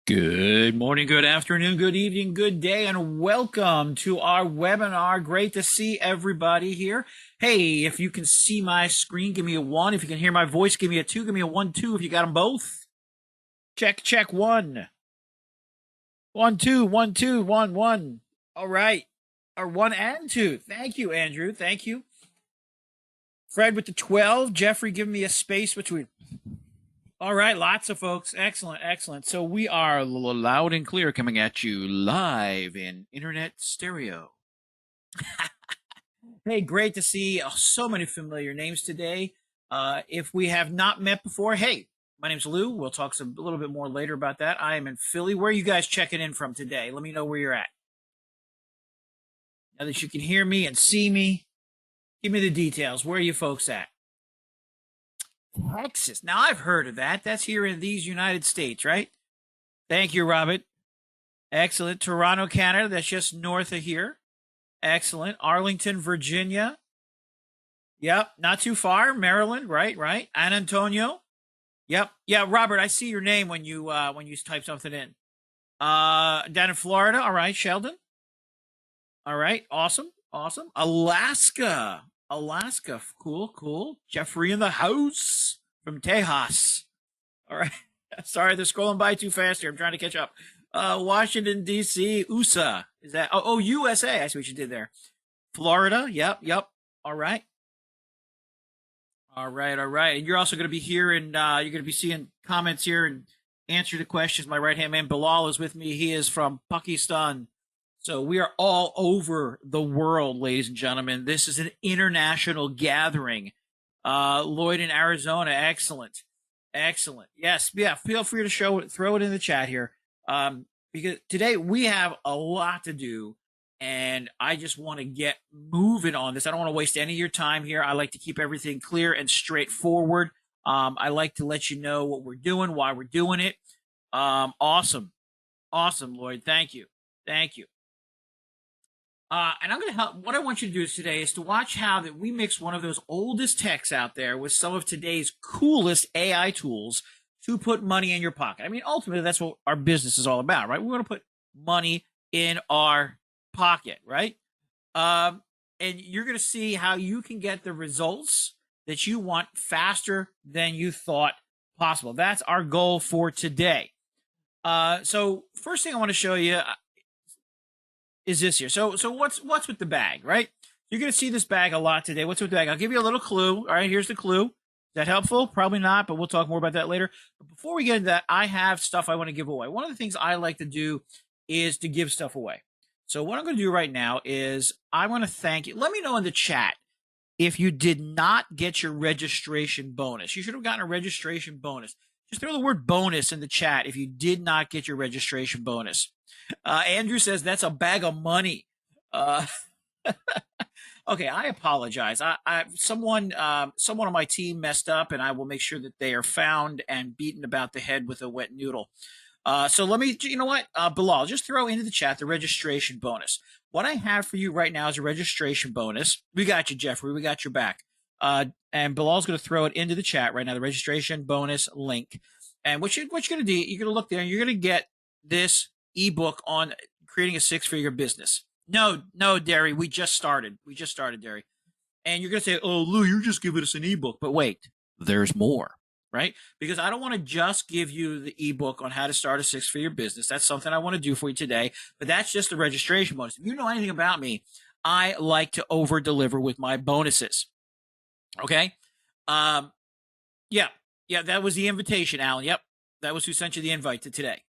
Good morning, good afternoon, good evening, good day, and welcome to our webinar. Great to see everybody here. Hey, if you can see my screen, give me a 1. If you can hear my voice, give me a 2. Give me a 1, 2 if you got them both. Check, check, 1. 1, 2, 1, 2, 1, 1. All right. Or 1 and 2. Thank you, Andrew. Thank you. Fred with the 12. Jeffrey giving me a space between. All right, lots of folks. Excellent, excellent. So we are loud and clear coming at you live in internet stereo. Hey, great to see so many familiar names today. If we have not met before, hey, my name's Lou. We'll talk a little bit more later about that. I am in Philly. Where are you guys checking in from today? Let me know where you're at. Now that you can hear me and see me, give me the details. Where are you folks at? Texas. Now, I've heard of that. That's here in these United States, right? Thank you, Robert. Excellent. Toronto, Canada. That's just north of here. Excellent. Arlington, Virginia. Yep. Not too far. Maryland. Right. San Antonio. Yep. Yeah, Robert, I see your name when you type something in. Down in Florida. All right. Sheldon. All right. Awesome. Alaska. Cool. Jeffrey in the house from Tejas. All right. Sorry, they're scrolling by too fast here. I'm trying to catch up. Washington, D.C., USA. Is that? Oh, USA. I see what you did there. Florida. Yep. All right. And you're also going to be here and you're going to be seeing comments here and answer the questions. My right-hand man, Bilal, is with me. He is from Pakistan. So we are all over the world, ladies and gentlemen. This is an international gathering. Lloyd in Arizona, excellent. Yes, yeah. Feel free to throw it in the chat here, because today we have a lot to do, and I just want to get moving on this. I don't want to waste any of your time here. I like to keep everything clear and straightforward. I like to let you know what we're doing, why we're doing it. Awesome, Lloyd. Thank you. And I'm going to help. What I want you to do today is to watch how that we mix one of those oldest techs out there with some of today's coolest AI tools to put money in your pocket. I mean, ultimately, that's what our business is all about, right? We want to put money in our pocket, right? And you're going to see how you can get the results that you want faster than you thought possible. That's our goal for today. So first thing I want to show you is this here. So what's with the bag, right? You're going to see this bag a lot today. What's with the bag? I'll give you a little clue. All right, here's the clue. Is that helpful? Probably not, but we'll talk more about that later. But before we get into that, I have stuff I want to give away. One of the things I like to do is to give stuff away. So what I'm going to do right now is I want to thank you. Let me know in the chat if you did not get your registration bonus. You should have gotten a registration bonus. Just throw the word bonus in the chat if you did not get your registration bonus. Andrew says that's a bag of money. Okay, I apologize. Someone on my team messed up, and I will make sure that they are found and beaten about the head with a wet noodle. So let me, you know what, Bilal, just throw into the chat the registration bonus. What I have for you right now is a registration bonus. We got you, Jeffrey. We got your back. And Bilal's going to throw it into the chat right now, the registration bonus link. And what you're going to do, you're going to look there, and you're going to get this ebook on creating a 6-figure business. No, Derry, we just started, Derry. And you're going to say, oh, Lou, you're just giving us an ebook. But wait, there's more, right? Because I don't want to just give you the ebook on how to start a 6-figure business. That's something I want to do for you today. But that's just the registration bonus. If you know anything about me, I like to over deliver with my bonuses. Okay? Yeah, that was the invitation, Alan. Yep, that was who sent you the invite to today.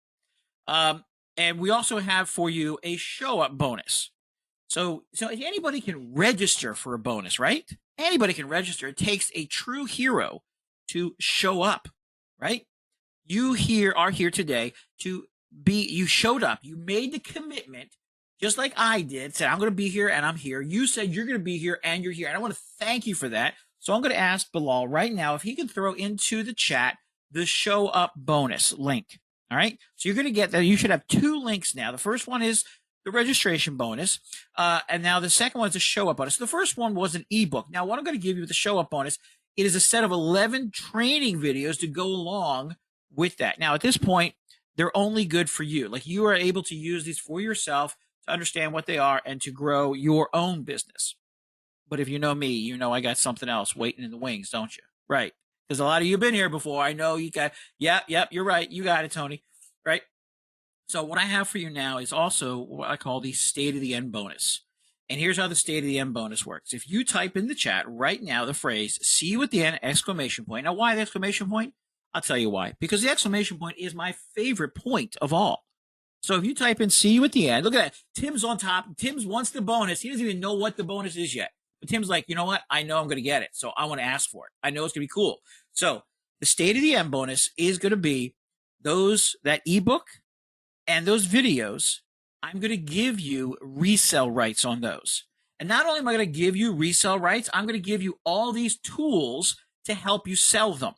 And we also have for you a show up bonus. So anybody can register for a bonus, right? Anybody can register. It takes a true hero to show up, right? You are here today to be, you showed up. You made the commitment, just like I did, said, I'm going to be here and I'm here. You said you're going to be here and you're here. And I want to thank you for that. So I'm going to ask Bilal right now if he can throw into the chat the show up bonus link. All right. So you're going to get that. You should have 2 links now. The first one is the registration bonus. And now the second one is the show up bonus. So the first one was an ebook. Now, what I'm going to give you with the show up bonus, it is a set of 11 training videos to go along with that. Now, at this point, they're only good for you. Like, you are able to use these for yourself to understand what they are and to grow your own business. But if you know me, you know I got something else waiting in the wings, don't you? Right. Because a lot of you have been here before. I know you got, yep, you're right. You got it, Tony. Right. So what I have for you now is also what I call the state of the end bonus. And here's how the state of the end bonus works. If you type in the chat right now the phrase "see you at the end!" exclamation point. Now, why the exclamation point? I'll tell you why. Because the exclamation point is my favorite point of all. So if you type in "see you at the end," look at that. Tim's on top. Tim's wants the bonus. He doesn't even know what the bonus is yet. But Tim's like, you know what? I know I'm going to get it. So I want to ask for it. I know it's going to be cool. So the state of the end bonus is going to be that ebook and those videos. I'm going to give you resale rights on those. And not only am I going to give you resale rights, I'm going to give you all these tools to help you sell them.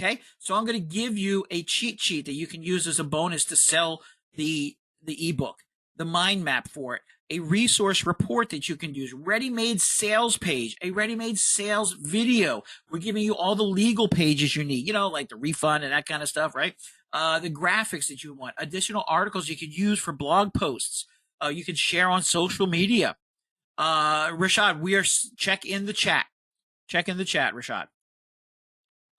Okay. So I'm going to give you a cheat sheet that you can use as a bonus to sell the ebook, the mind map for it, a resource report that you can use, ready-made sales page, a ready-made sales video. We're giving you all the legal pages you need, like the refund and that kind of stuff, right? The graphics that you want, additional articles you can use for blog posts. You can share on social media. Rashad, check in the chat. Check in the chat, Rashad.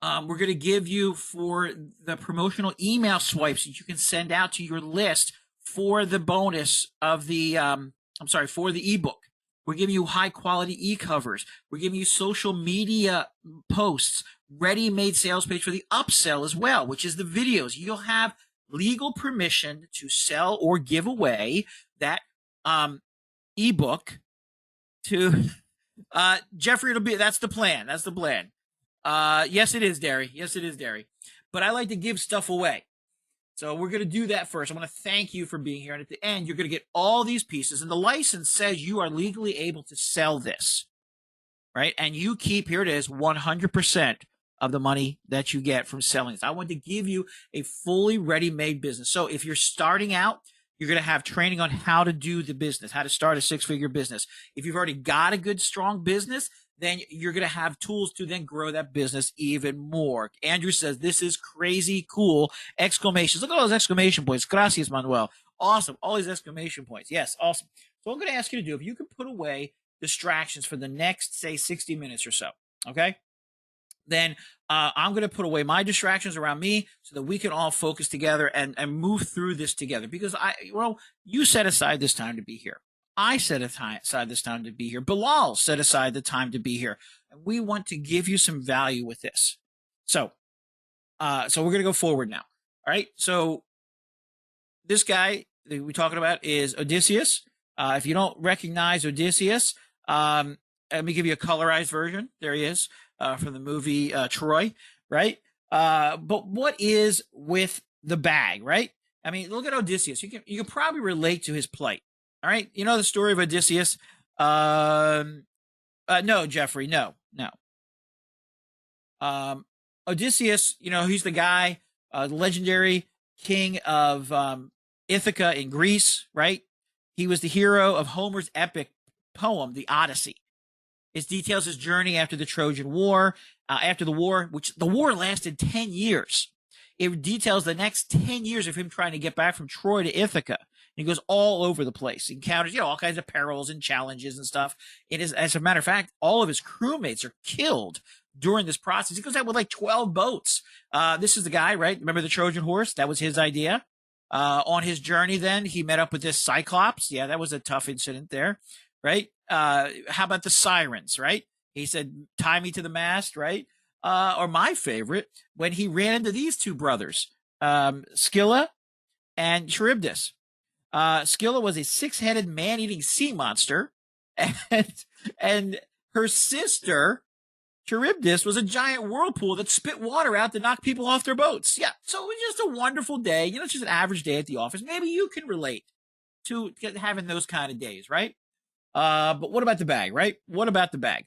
We're going to give you for the promotional email swipes that you can send out to your list for the bonus of for the ebook. We're giving you high quality e-covers. We're giving you social media posts, ready-made sales page for the upsell as well, which is the videos. You'll have legal permission to sell or give away that ebook to Jeffrey. That's the plan. That's the plan. Yes, it is, Derry. Yes, it is, Derry. But I like to give stuff away. So we're going to do that first. I want to thank you for being here. And at the end, you're going to get all these pieces. And the license says you are legally able to sell this, right? And you keep, here it is, 100% of the money that you get from selling this. I want to give you a fully ready-made business. So if you're starting out, you're going to have training on how to do the business, how to start a six-figure business. If you've already got a good, strong business, then you're going to have tools to then grow that business even more. Andrew says, this is crazy cool. Exclamations. Look at all those exclamation points. Gracias, Manuel. Awesome. All these exclamation points. Yes, awesome. So I'm going to ask you to do, if you can put away distractions for the next, say, 60 minutes or so, okay? Then I'm going to put away my distractions around me so that we can all focus together and move through this together. Because you set aside this time to be here. I set aside this time to be here. Bilal set aside the time to be here. And we want to give you some value with this. So we're going to go forward now. All right. So this guy that we're talking about is Odysseus. If you don't recognize Odysseus, let me give you a colorized version. There he is from the movie Troy, right? But what is with the bag, right? I mean, look at Odysseus. You can probably relate to his plight. All right. You know the story of Odysseus? No, Jeffrey. No. Odysseus, he's the guy, legendary king of Ithaca in Greece, right? He was the hero of Homer's epic poem, The Odyssey. It details his journey after the Trojan War, after the war, which the war lasted 10 years. It details the next 10 years of him trying to get back from Troy to Ithaca. And he goes all over the place. He encounters, all kinds of perils and challenges and stuff. It is, as a matter of fact, all of his crewmates are killed during this process. He goes out with like 12 boats. This is the guy, right? Remember the Trojan horse? That was his idea. On his journey then, he met up with this Cyclops. Yeah, that was a tough incident there, right? How about the sirens, right? He said, tie me to the mast, right? Or my favorite, when he ran into these two brothers, Scylla and Charybdis. Scylla was a six-headed man-eating sea monster, and her sister, Charybdis, was a giant whirlpool that spit water out to knock people off their boats. Yeah, so it was just a wonderful day. It's just an average day at the office. Maybe you can relate to having those kind of days, right? But what about the bag, right? What about the bag?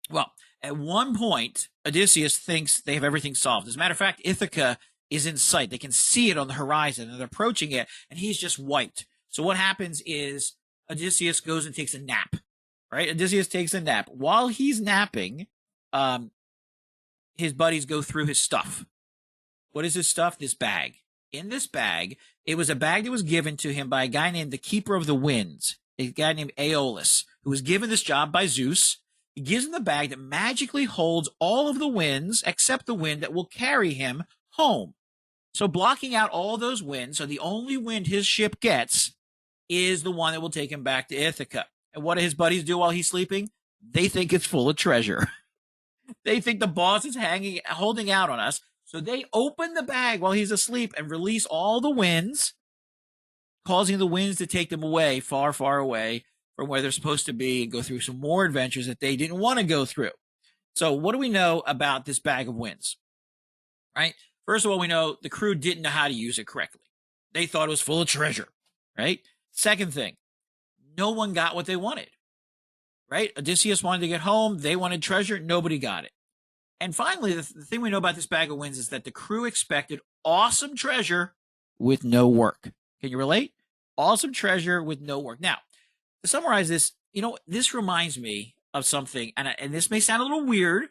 Well, at one point, Odysseus thinks they have everything solved. As a matter of fact, Ithaca is in sight. They can see it on the horizon, and they're approaching it, and he's just wiped. So what happens is Odysseus goes and takes a nap, right? Odysseus takes a nap. While he's napping, his buddies go through his stuff. What is his stuff? This bag. In this bag, it was a bag that was given to him by a guy named the Keeper of the Winds, a guy named Aeolus, who was given this job by Zeus. He gives him the bag that magically holds all of the winds except the wind that will carry him home. So blocking out all those winds, so the only wind his ship gets is the one that will take him back to Ithaca. And what do his buddies do while he's sleeping? They think it's full of treasure. They think the boss is holding out on us. So they open the bag while he's asleep and release all the winds, causing the winds to take them away, far, far away from where they're supposed to be, and go through some more adventures that they didn't want to go through. So what do we know about this bag of winds? Right? First of all, we know the crew didn't know how to use it correctly. They thought it was full of treasure, right? Second thing, no one got what they wanted, right? Odysseus wanted to get home. They wanted treasure. Nobody got it. And finally, the thing we know about this bag of winds is that the crew expected awesome treasure with no work. Can you relate? Awesome treasure with no work. Now, to summarize this, this reminds me of something, and this may sound a little weird,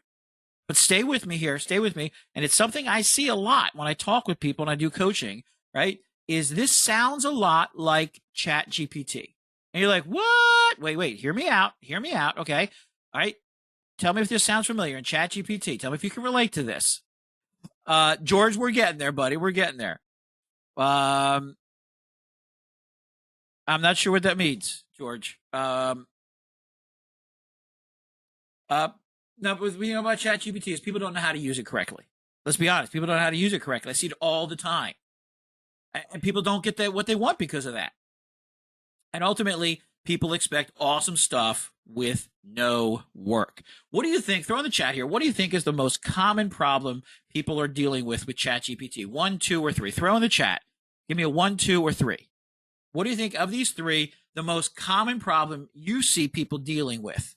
but stay with me here. Stay with me. And it's something I see a lot when I talk with people and I do coaching, right? Is this sounds a lot like Chat GPT. And you're like, what? Wait, hear me out. Hear me out. Okay. All right. Tell me if this sounds familiar in Chat GPT. Tell me if you can relate to this. George, we're getting there, buddy. We're getting there. I'm not sure what that means, George. No, but we know about Chat GPT is people don't know how to use it correctly. Let's be honest. People don't know how to use it correctly. I see it all the time. And people don't get what they want because of that. And ultimately, people expect awesome stuff with no work. What do you think? Throw in the chat here. What do you think is the most common problem people are dealing with ChatGPT? 1, 2, or 3. Throw in the chat. Give me a 1, 2, or 3. What do you think of these three, the most common problem you see people dealing with?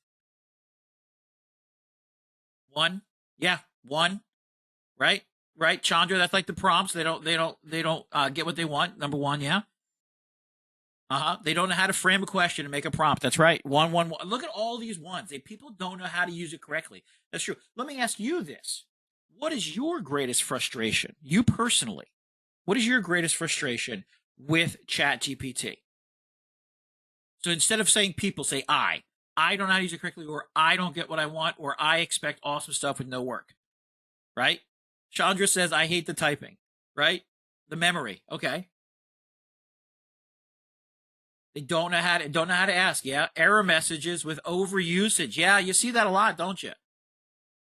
1? Yeah, 1. Right? Right, Chandra, that's like the prompts. They don't get what they want. Number 1, yeah. They don't know how to frame a question and make a prompt. That's right. 1, 1, 1. Look at all these ones. People don't know how to use it correctly. That's true. Let me ask you this. What is your greatest frustration? You personally, what is your greatest frustration with ChatGPT? So instead of saying people, say I don't know how to use it correctly, or I don't get what I want, or I expect awesome stuff with no work. Right? Chandra says, I hate the typing. Right? The memory. Okay. They don't know how to ask. Yeah. Error messages with overusage. Yeah. You see that a lot, don't you?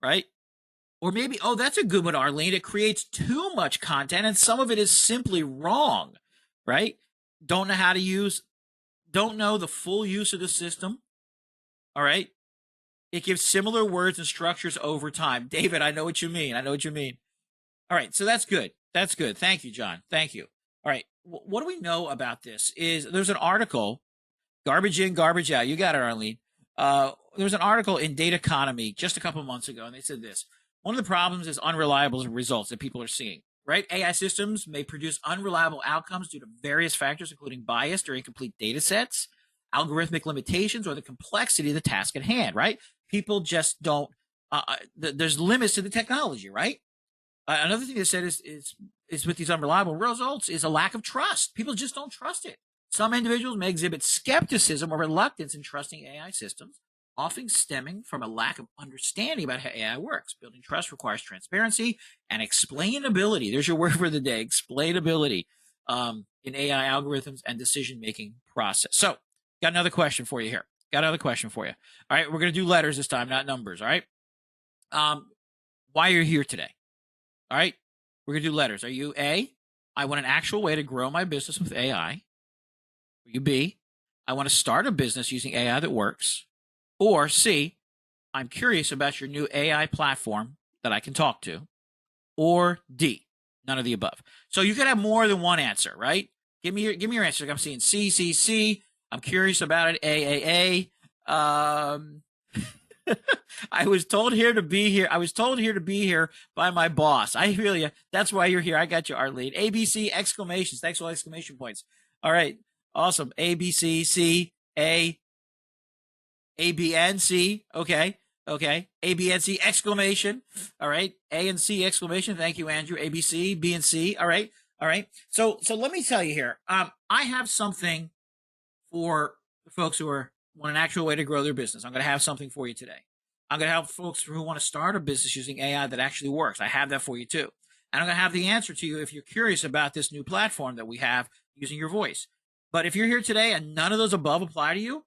Right? Or maybe, that's a good one, Arlene. It creates too much content and some of it is simply wrong. Right? Don't know the full use of the system. All right. It gives similar words and structures over time. David, I know what you mean. All right. So that's good. Thank you, John. Thank you. All right. What do we know about this? Is there's an article, garbage in, garbage out. You got it, Arlene. There was an article in Data Economy just a couple of months ago, and they said this. One of the problems is unreliable results that people are seeing, right? AI systems may produce unreliable outcomes due to various factors, including biased or incomplete data sets, algorithmic limitations, or the complexity of the task at hand, right? People just don't, there's limits to the technology, right? Another thing they said is with these unreliable results is a lack of trust. People just don't trust it. Some individuals may exhibit skepticism or reluctance in trusting AI systems, often stemming from a lack of understanding about how AI works. Building trust requires transparency and explainability. There's your word for the day, explainability, in AI algorithms and decision-making process. So, got another question for you here. All right, we're going to do letters this time, not numbers, all right? Why you're here today. All right, we're going to do letters. Are you A, I want an actual way to grow my business with AI? Are you B, I want to start a business using AI that works? Or C, I'm curious about your new AI platform that I can talk to? Or D, none of the above. So you could have more than one answer, right? Give me your answer. I'm seeing C, C, C. I'm curious about it. A. I was told here to be here by my boss. That's why you're here. I got you, Arlene. ABC, exclamations. Thanks for all exclamation points. All right. Awesome. A, B, C, C, A, B, N, C. Okay. A, B, N, C, exclamation. All right. A and C, exclamation. Thank you, Andrew. A, B, C, B, and C. All right. All right. So let me tell you here. I have something for the folks who want an actual way to grow their business. I'm going to have something for you today. I'm going to help folks who want to start a business using AI that actually works. I have that for you too. And I'm going to have the answer to you if you're curious about this new platform that we have using your voice. But if you're here today and none of those above apply to you,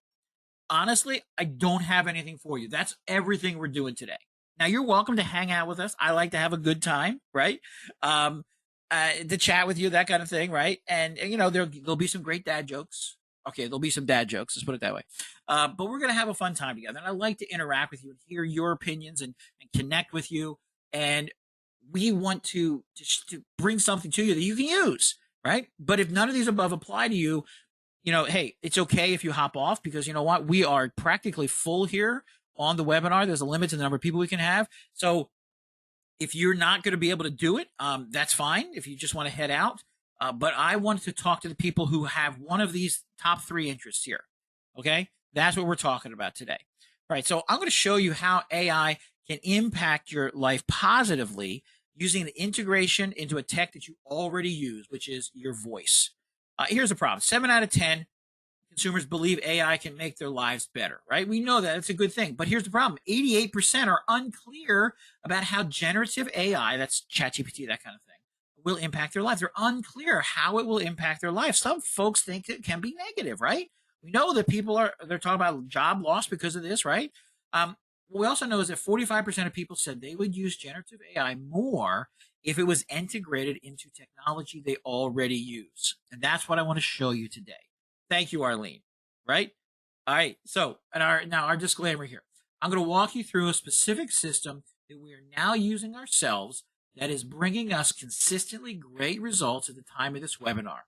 honestly, I don't have anything for you. That's everything we're doing today. Now, you're welcome to hang out with us. I like to have a good time, right? Um, to chat with you, that kind of thing, right? And you know, there'll be some great dad jokes. Okay, there'll be some dad jokes. Let's put it that way. But we're gonna have a fun time together, and I like to interact with you and hear your opinions and connect with you. And we want to bring something to you that you can use, right? But if none of these above apply to you, you know, hey, it's okay if you hop off because you know what? We are practically full here on the webinar. There's a limit to the number of people we can have. So if you're not going to be able to do it, that's fine. If you just want to head out. But I wanted to talk to the people who have one of these top 3 interests here. Okay. That's what we're talking about today. All right. So I'm going to show you how AI can impact your life positively using the integration into a tech that you already use, which is your voice. Here's the problem. 7 out of 10 consumers believe AI can make their lives better, right? We know that it's a good thing, but here's the problem. 88% are unclear about how generative AI, that's ChatGPT, that kind of thing, will impact their lives. They're unclear how it will impact their life. Some folks think it can be negative, right? We know that they're talking about job loss because of this, right? What we also know is that 45% of people said they would use generative AI more if it was integrated into technology they already use. And that's what I want to show you today. Thank you, Arlene. Right? All right. So, now our disclaimer here. I'm going to walk you through a specific system that we are now using ourselves that is bringing us consistently great results at the time of this webinar.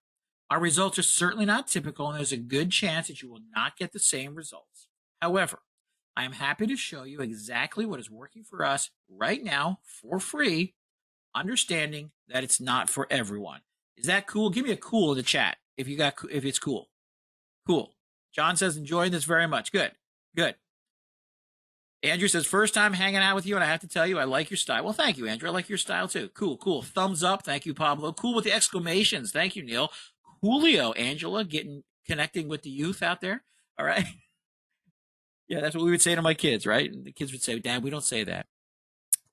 Our results are certainly not typical, and there's a good chance that you will not get the same results. However, I am happy to show you exactly what is working for us right now for free, understanding that it's not for everyone. Is that cool? Give me a cool in the chat if it's cool. Cool. John says, enjoying this very much. Good. Good. Andrew says, first time hanging out with you, and I have to tell you, I like your style. Well, thank you, Andrew. I like your style, too. Cool, cool. Thumbs up. Thank you, Pablo. Cool with the exclamations. Thank you, Neil. Coolio, Angela, connecting with the youth out there. All right. Yeah, that's what we would say to my kids, right? And the kids would say, Dad, we don't say that.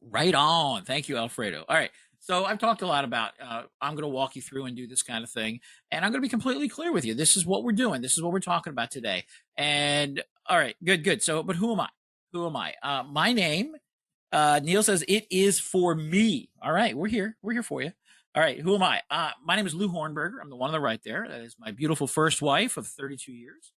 Right on. Thank you, Alfredo. All right. So I've talked a lot about, I'm going to walk you through and do this kind of thing. And I'm going to be completely clear with you. This is what we're doing. This is what we're talking about today. And all right, good. So, but who am I? Who am I? My name, Neil says, it is for me. All right, we're here. We're here for you. All right, who am I? My name is Lou Hornberger. I'm the one on the right there. That is my beautiful first wife of 32 years.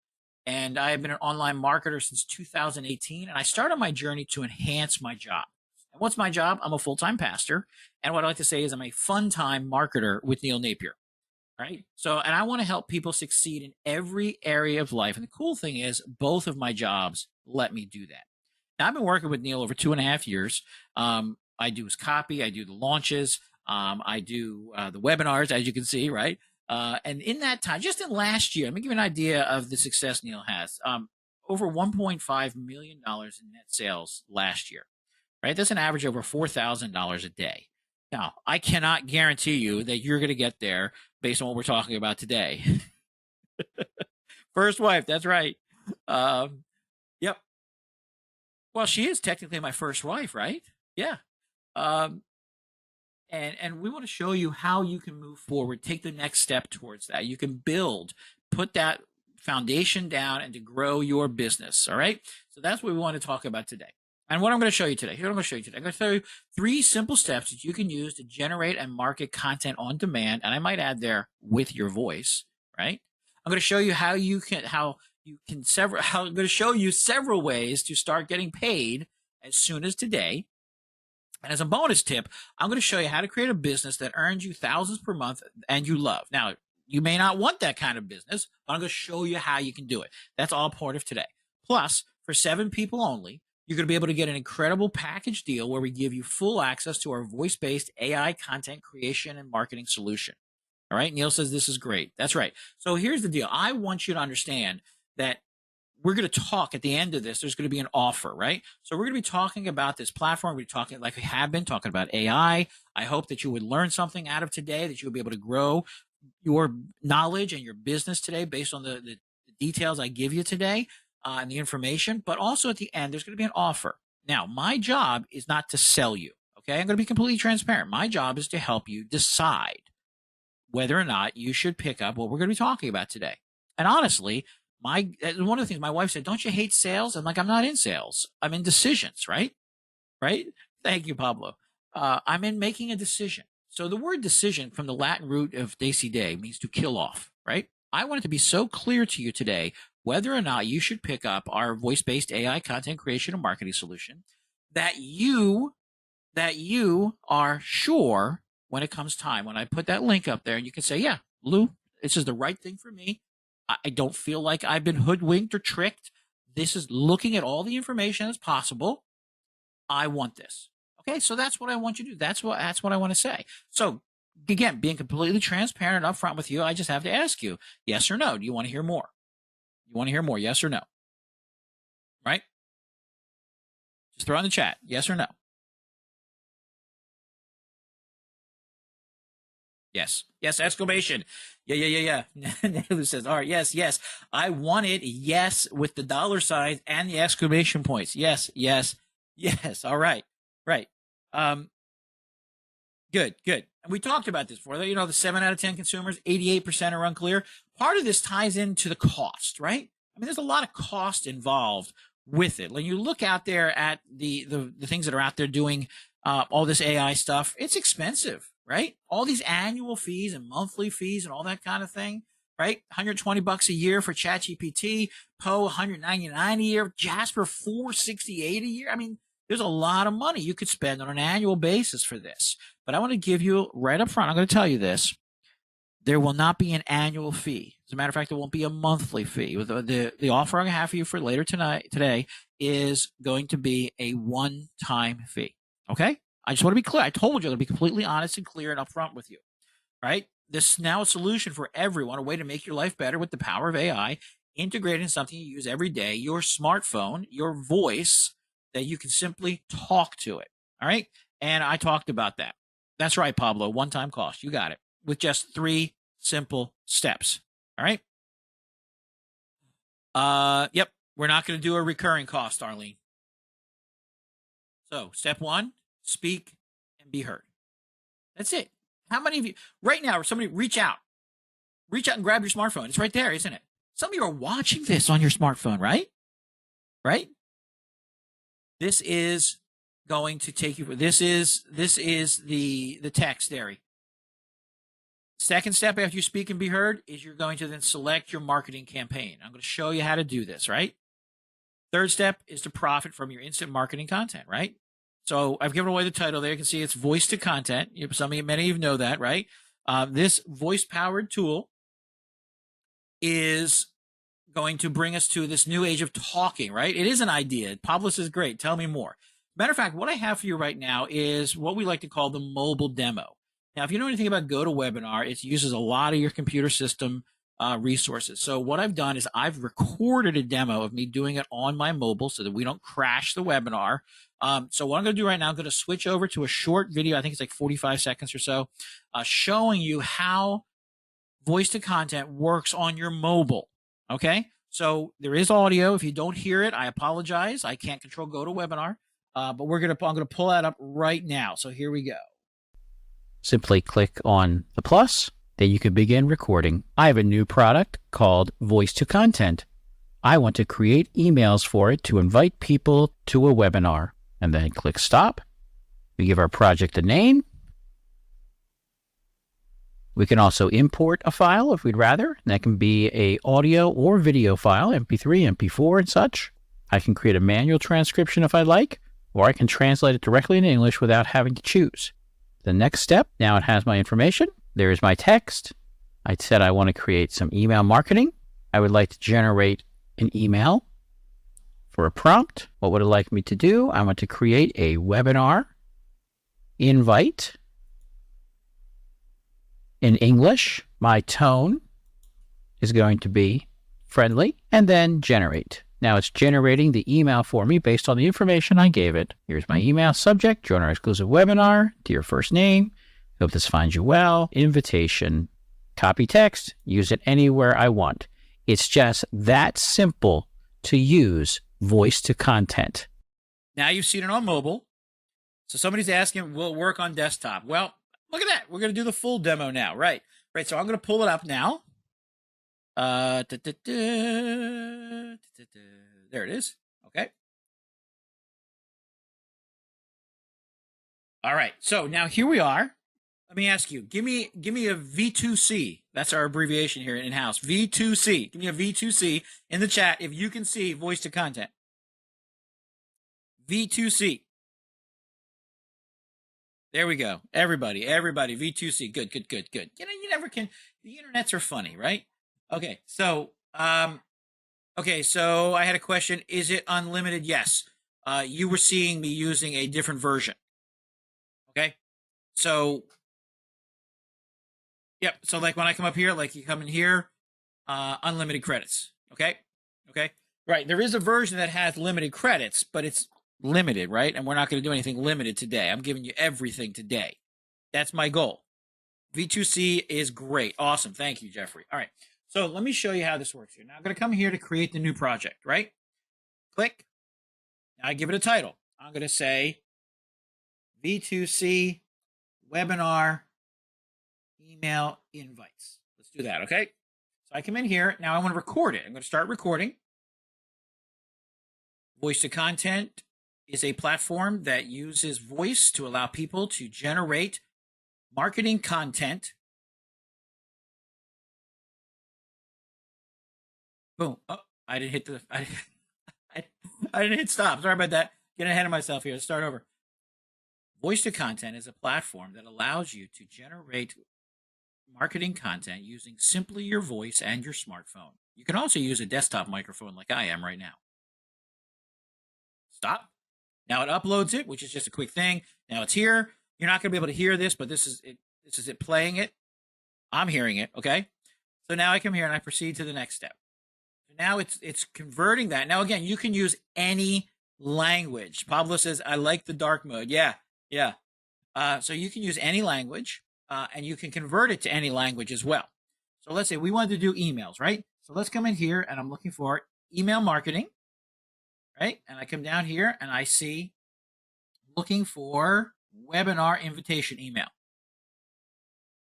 And I have been an online marketer since 2018. And I started my journey to enhance my job. And what's my job? I'm a full-time pastor. And what I like to say is I'm a fun-time marketer with Neil Napier. Right? So, and I want to help people succeed in every area of life. And the cool thing is both of my jobs let me do that. Now, I've been working with Neil over 2.5 years. I do his copy. I do the launches. I do the webinars, as you can see, right? And in that time, just in last year, let me give you an idea of the success Neil has. Over $1.5 million in net sales last year. Right? That's an average over $4,000 a day. Now, I cannot guarantee you that you're going to get there based on what we're talking about today. First wife, that's right. Yep. Well, she is technically my first wife, right? Yeah. And we want to show you how you can move forward, take the next step towards that. You can put that foundation down and to grow your business. All right. So that's what we want to talk about today. And what I'm going to show you today, I'm going to show you 3 simple steps that you can use to generate and market content on demand. And I might add there with your voice, right? I'm going to show you I'm going to show you several ways to start getting paid as soon as today. And as a bonus tip, I'm going to show you how to create a business that earns you thousands per month and you love. Now, you may not want that kind of business, but I'm going to show you how you can do it. That's all part of today. Plus, for 7 people only, you're going to be able to get an incredible package deal where we give you full access to our voice-based AI content creation and marketing solution. All right. Neil says this is great. That's right. So here's the deal. I want you to understand that we're going to talk at the end of this. There's going to be an offer, right? So we're going to be talking about this platform. We're talking like we have been talking about AI. I hope that you would learn something out of today, that you'll be able to grow your knowledge and your business today based on the details I give you today and the information. But also at the end, there's going to be an offer. Now, my job is not to sell you. Okay. I'm going to be completely transparent. My job is to help you decide whether or not you should pick up what we're going to be talking about today. And honestly, one of the things my wife said, don't you hate sales? I'm like, I'm not in sales. I'm in decisions, right? Right? Thank you, Pablo. I'm in making a decision. So the word decision from the Latin root of decide means to kill off, right? I want it to be so clear to you today whether or not you should pick up our voice-based AI content creation and marketing solution that you are sure when it comes time. When I put that link up there and you can say, yeah, Lou, this is the right thing for me. I don't feel like I've been hoodwinked or tricked. This is looking at all the information that's possible. I want this. Okay, so that's what I want you to do. That's what I want to say. So again, being completely transparent up front with you, I just have to ask you, yes or no. Do you want to hear more? You want to hear more? Yes or no? Right? Just throw in the chat. Yes or no? Yes. Yes. Exclamation. Yeah. Nelu says, all right. Yes. I want it. Yes. With the dollar signs and the exclamation points. Yes. All right. Right. Good. And we talked about this before. The 7 out of 10 consumers, 88% are unclear. Part of this ties into the cost, right? I mean, there's a lot of cost involved with it. When you look out there at the things that are out there doing all this AI stuff, it's expensive, right? All these annual fees and monthly fees and all that kind of thing, right? $120 a year for ChatGPT, Poe $199 a year, Jasper $468 a year. I mean, there's a lot of money you could spend on an annual basis for this. But I want to give you right up front, I'm going to tell you this. There will not be an annual fee. As a matter of fact, there won't be a monthly fee. The offer I'm going to have for you for later today is going to be a one-time fee. Okay? I just want to be clear. I told you I'm going to be completely honest and clear and upfront with you. Right? This is now a solution for everyone, a way to make your life better with the power of AI, integrating something you use every day, your smartphone, your voice, that you can simply talk to it. All right? And I talked about that. That's right, Pablo. One-time cost. You got it. With just 3 simple steps. All right? Yep. We're not going to do a recurring cost, Arlene. So, step 1, speak and be heard. That's it. How many of you, right now, somebody reach out and grab your smartphone. It's right there, isn't it? Some of you are watching this on your smartphone, right? Right? This is going to take you, this is the text area. Second step after you speak and be heard is you're going to then select your marketing campaign. I'm going to show you how to do this, right? Third step is to profit from your instant marketing content, right? So I've given away the title there. You can see it's Voice2Content. Many of you know that, right? This voice-powered tool is going to bring us to this new age of talking, right? It is an idea. Pablo says, great. Tell me more. Matter of fact, what I have for you right now is what we like to call the mobile demo. Now, if you know anything about GoToWebinar, it uses a lot of your computer system resources. So what I've done is I've recorded a demo of me doing it on my mobile so that we don't crash the webinar. So what I'm going to do right now, I'm going to switch over to a short video. I think it's like 45 seconds or so, showing you how Voice2Content works on your mobile. Okay. So there is audio. If you don't hear it, I apologize. I can't control GoToWebinar, but I'm going to pull that up right now. So here we go. Simply click on the plus, then you can begin recording. I have a new product called Voice2Content. I want to create emails for it to invite people to a webinar, and then click stop. We give our project a name. We can also import a file if we'd rather. That can be a audio or video file, MP3, MP4, and such. I can create a manual transcription if I like, or I can translate it directly in English without having to choose. The next step, now it has my information. There is my text. I said I want to create some email marketing. I would like to generate an email for a prompt. What would it like me to do? I want to create a webinar invite in English. My tone is going to be friendly, and then generate. Now it's generating the email for me based on the information I gave it. Here's my email subject, join our exclusive webinar, dear first name, hope this finds you well, invitation, copy text, use it anywhere I want. It's just that simple to use Voice2Content. Now you've seen it on mobile. So somebody's asking, will it work on desktop? Well, look at that. We're going to do the full demo now, right? Right, so I'm going to pull it up now. There it is. Okay. All right, so now here we are. Let me ask you, give me a V2C. That's our abbreviation here in-house. V2C. Give me a V2C in the chat if you can see Voice2Content. V2C. There we go. Everybody, V2C. Good. You know, you never can. The internets are funny, right? Okay, so so I had a question. Is it unlimited? Yes. You were seeing me using a different version. Okay, so yep. So like when I come up here, like you come in here, unlimited credits. Okay, right. There is a version that has limited credits, but it's limited, right? And we're not going to do anything limited today. I'm giving you everything today. That's my goal. V2C is great. Awesome. Thank you, Jeffrey. All right. So let me show you how this works here. Now I'm going to come here to create the new project, right? Click. Now I give it a title. I'm going to say V2C webinar email invites. Let's do that, okay? So I come in here. Now I want to record it. I'm going to start recording. Voice2Content is a platform that uses voice to allow people to generate marketing content. Boom. Oh, I didn't hit the, I didn't hit stop. Sorry about that. Getting ahead of myself here. Let's start over. Voice2Content is a platform that allows you to generate marketing content using simply your voice and your smartphone. You can also use a desktop microphone like I am right now. Stop. Now it uploads it, which is just a quick thing. Now it's here. You're not going to be able to hear this, but this is it. This is it playing it. I'm hearing it. Okay. So now I come here and I proceed to the next step. So now it's converting that. Now again, you can use any language. Pablo says, "I like the dark mode." Yeah. So you can use any language, and you can convert it to any language as well. So let's say we wanted to do emails, right? So let's come in here and I'm looking for email marketing. Right? And I come down here and I see looking for webinar invitation email.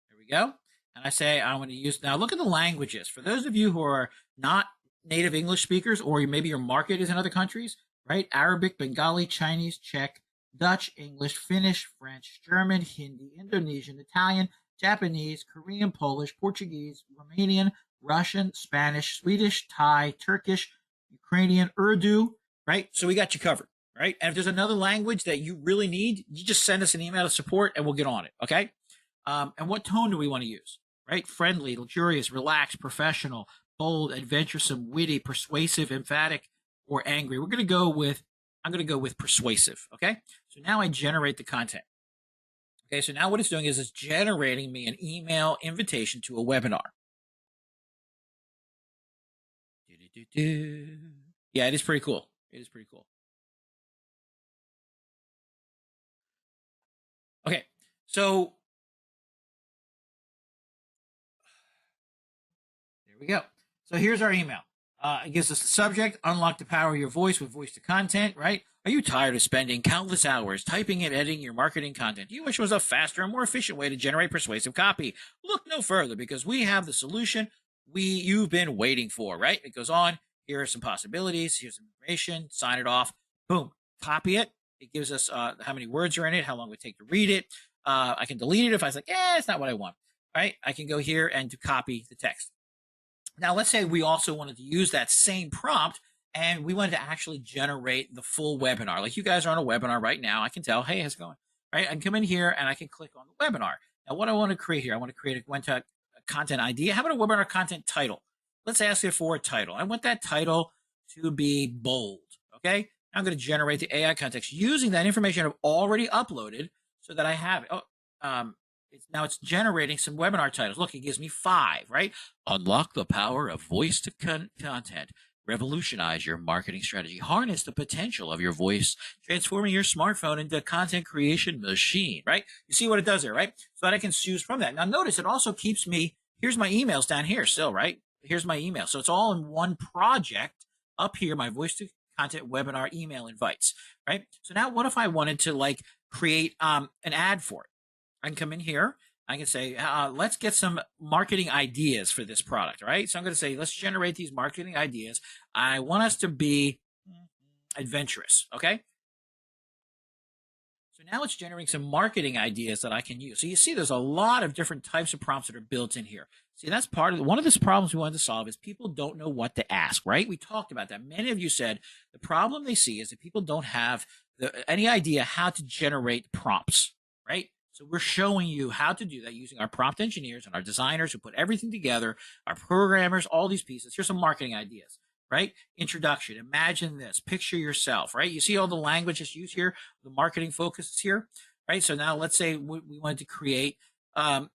There we go. And I say I want to use, now look at the languages. For those of you who are not native English speakers, or maybe your market is in other countries, right? Arabic, Bengali, Chinese, Czech, Dutch, English, Finnish, French, German, Hindi, Indonesian, Italian, Japanese, Korean, Polish, Portuguese, Romanian, Russian, Spanish, Swedish, Thai, Turkish, Ukrainian, Urdu, right? So we got you covered, right? And if there's another language that you really need, you just send us an email to support and we'll get on it, okay? And what tone do we want to use, right? Friendly, luxurious, relaxed, professional, bold, adventuresome, witty, persuasive, emphatic, or angry. I'm going to go with persuasive, okay? So now I generate the content. Okay, so now what it's doing is it's generating me an email invitation to a webinar. Yeah, it is pretty cool. It is pretty cool. Okay, so there we go. So here's our email. It gives us the subject, unlock the power of your voice with Voice2Content, right? Are you tired of spending countless hours typing and editing your marketing content? Do you wish there was a faster and more efficient way to generate persuasive copy? Look no further because we have the solution you've been waiting for, right? It goes on. Here are some possibilities. Here's some information. Sign it off. Boom. Copy it. It gives us how many words are in it, how long it would take to read it. I can delete it if I was like, it's not what I want, right? I can go here and to copy the text. Now, let's say we also wanted to use that same prompt and we wanted to actually generate the full webinar. Like you guys are on a webinar right now. I can tell, hey, how's it going? Right? I can come in here and I can click on the webinar. Now, what I want to create here, I want to create a content idea. How about a webinar content title? Let's ask it for a title. I want that title to be bold, okay? I'm going to generate the AI context using that information I've already uploaded so that I have it. Now it's generating some webinar titles. Look, it gives me 5, right? Unlock the power of Voice2Content. Revolutionize your marketing strategy. Harness the potential of your voice, transforming your smartphone into a content creation machine, right? You see what it does there, right? So that I can choose from that. Now, notice it also keeps me, here's my emails down here still, right? Here's my email. So it's all in one project up here, my voice to content webinar email invites, right? So now what if I wanted to like create an ad for it? I can come in here. I can say, let's get some marketing ideas for this product, right? So I'm going to say, let's generate these marketing ideas. I want us to be adventurous, okay? So now it's generating some marketing ideas that I can use. So you see there's a lot of different types of prompts that are built in here. See, that's part of one of the problems we wanted to solve is people don't know what to ask, right? We talked about that. Many of you said the problem they see is that people don't have any idea how to generate prompts, right? So we're showing you how to do that using our prompt engineers and our designers who put everything together, our programmers, all these pieces. Here's some marketing ideas, right? Introduction. Imagine this. Picture yourself, right? You see all the language that's used here, the marketing focus is here, right? So now let's say we wanted to create, right.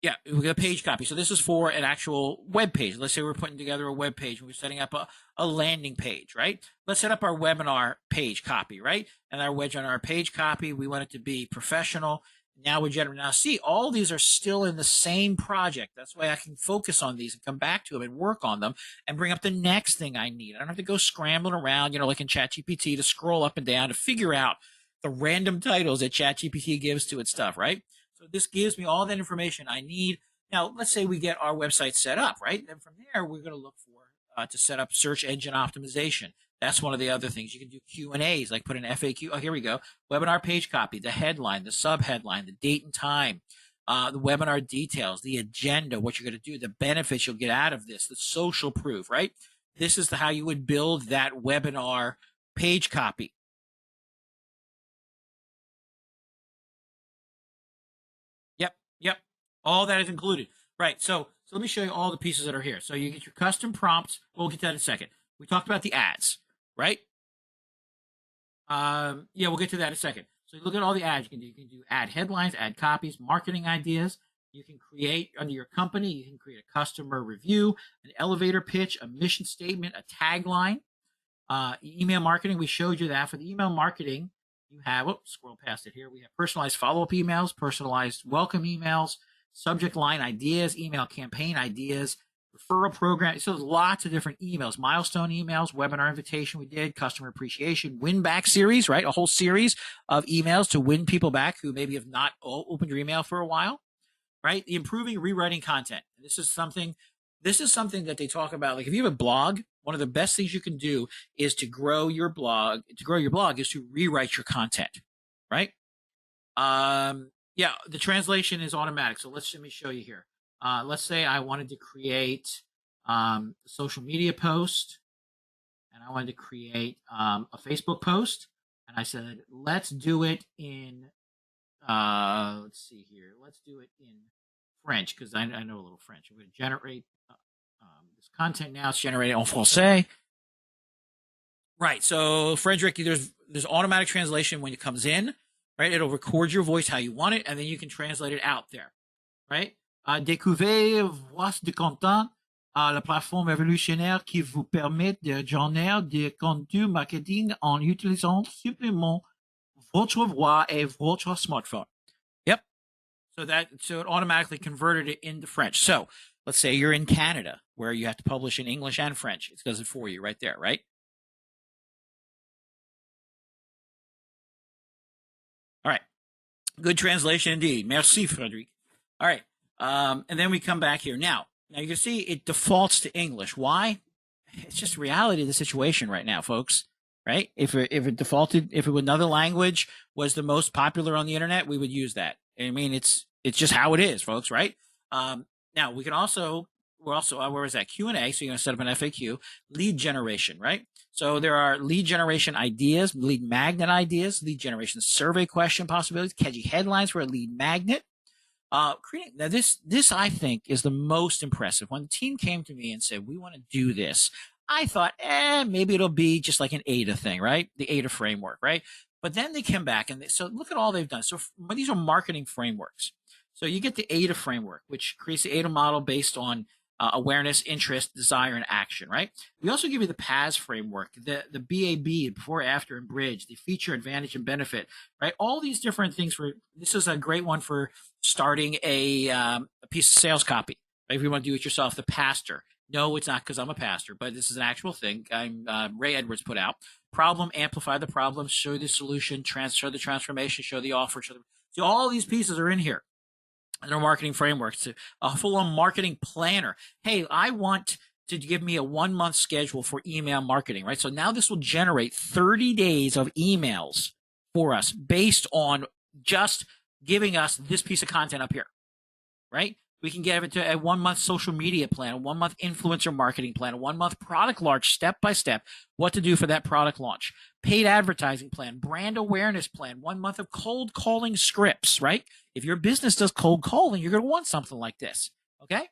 Yeah, we got a page copy. So this is for an actual web page. Let's say we're putting together a web page and we're setting up a landing page, right? Let's set up our webinar page copy, right? And our webinar page copy, we want it to be professional. Now we generate. Now see, all these are still in the same project. That's why I can focus on these and come back to them and work on them and bring up the next thing I need. I don't have to go scrambling around, like in ChatGPT to scroll up and down to figure out the random titles that ChatGPT gives to its stuff, right? So this gives me all that information I need. Now, let's say we get our website set up, right? Then from there, we're going to look for to set up search engine optimization. That's one of the other things. You can do Q&As, like put an FAQ. Oh, here we go. Webinar page copy, the headline, the subheadline, the date and time, the webinar details, the agenda, what you're going to do, the benefits you'll get out of this, the social proof, right? This is how you would build that webinar page copy. Yep. All that is included. Right. So let me show you all the pieces that are here. So you get your custom prompts. We'll get to that in a second. We talked about the ads, right? Yeah, we'll get to that in a second. So you look at all the ads you can do. You can do ad headlines, ad copies, marketing ideas. You can create under your company. You can create a customer review, an elevator pitch, a mission statement, a tagline. Email marketing. We showed you that for the email marketing. You have, scroll past it here. We have personalized follow-up emails, personalized welcome emails, subject line ideas, email campaign ideas, referral program. So there's lots of different emails, milestone emails, webinar invitation we did, customer appreciation, win back series, right? A whole series of emails to win people back who maybe have not opened your email for a while, right? The improving rewriting content. This is something that they talk about. Like if you have a blog, one of the best things you can do is to grow your blog. To grow your blog is to rewrite your content, right? Yeah, the translation is automatic. So let me show you here. Let's say I wanted to create a social media post, and I wanted to create a Facebook post, and I said, let's do it in. Let's see here. Let's do it in French because I know a little French. I'm going to generate this content now. It's generated en français. Right. So Frederick, there's automatic translation when it comes in, right? It'll record your voice how you want it, and then you can translate it out there, right? Découvrez Voice2Content, la plateforme révolutionnaire qui vous permet de générer des contenus marketing en utilisant simplement votre voix et votre smartphone. Yep. So it automatically converted it into French. So let's say you're in Canada where you have to publish in English and French. It does it for you right there, right? All right. Good translation indeed. Merci, Frederic. All right. And then we come back here. Now you can see it defaults to English. Why? It's just reality of the situation right now, folks. Right? If another language was the most popular on the internet, we would use that. I mean, it's just how it is, folks. Right? Now we can also where is that Q&A? So you're gonna set up an FAQ, lead generation, right? So there are lead generation ideas, lead magnet ideas, lead generation survey question possibilities, catchy headlines for a lead magnet. Creating now this I think is the most impressive. When the team came to me and said we want to do this, I thought, maybe it'll be just like an ADA thing, right? The ADA framework, right? But then they came back and so look at all they've done. So these are marketing frameworks. So you get the ADA framework, which creates the ADA model based on awareness, interest, desire, and action, right? We also give you the PAS framework, the BAB, before, after, and bridge, the feature, advantage, and benefit, right? All these different things. This is a great one for starting a piece of sales copy. Right? If you want to do it yourself, the pastor. No, it's not because I'm a pastor, but this is an actual thing. Ray Edwards put out. Problem, amplify the problem, show the solution, show the transformation, show the offer. See, all these pieces are in here. And their marketing frameworks, a full-on marketing planner. Hey, I want to give me a 1-month schedule for email marketing, right? So now this will generate 30 days of emails for us based on just giving us this piece of content up here, right? We can get it to a 1-month social media plan, a 1-month influencer marketing plan, a 1-month product launch, step-by-step, what to do for that product launch, paid advertising plan, brand awareness plan, 1 month of cold calling scripts, right? If your business does cold calling, you're going to want something like this, okay?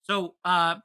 So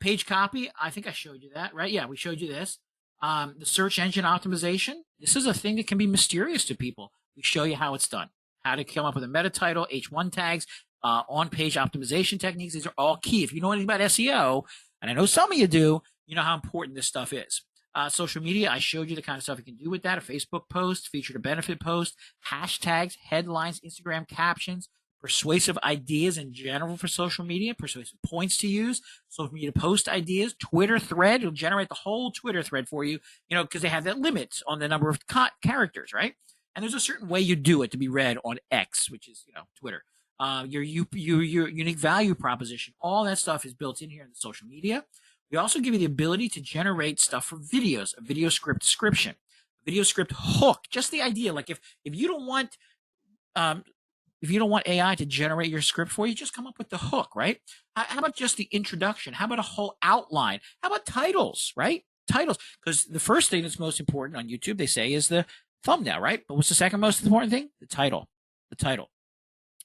page copy, I think I showed you that, right? Yeah, we showed you this. The search engine optimization, this is a thing that can be mysterious to people. We show you how it's done, how to come up with a meta title, H1 tags, on-page optimization techniques. These are all key. If you know anything about SEO, and I know some of you do, you know how important this stuff is. Social media, I showed you the kind of stuff you can do with that. A Facebook post, feature to benefit post, hashtags, headlines, Instagram captions, persuasive ideas in general for social media, persuasive points to use, social media post ideas, Twitter thread. It'll generate the whole Twitter thread for you, because they have that limit on the number of characters, right? And there's a certain way you do it to be read on X, which is, Twitter. Your unique value proposition, all that stuff is built in here in the social media. We also give you the ability to generate stuff for videos, a video script description, a video script hook. Just the idea, like if you don't want AI to generate your script for you, just come up with the hook, right? How about just the introduction? How about a whole outline? How about titles, right? Titles, because the first thing that's most important on YouTube, they say, is the thumbnail, right? But what's the second most important thing? The title. The title.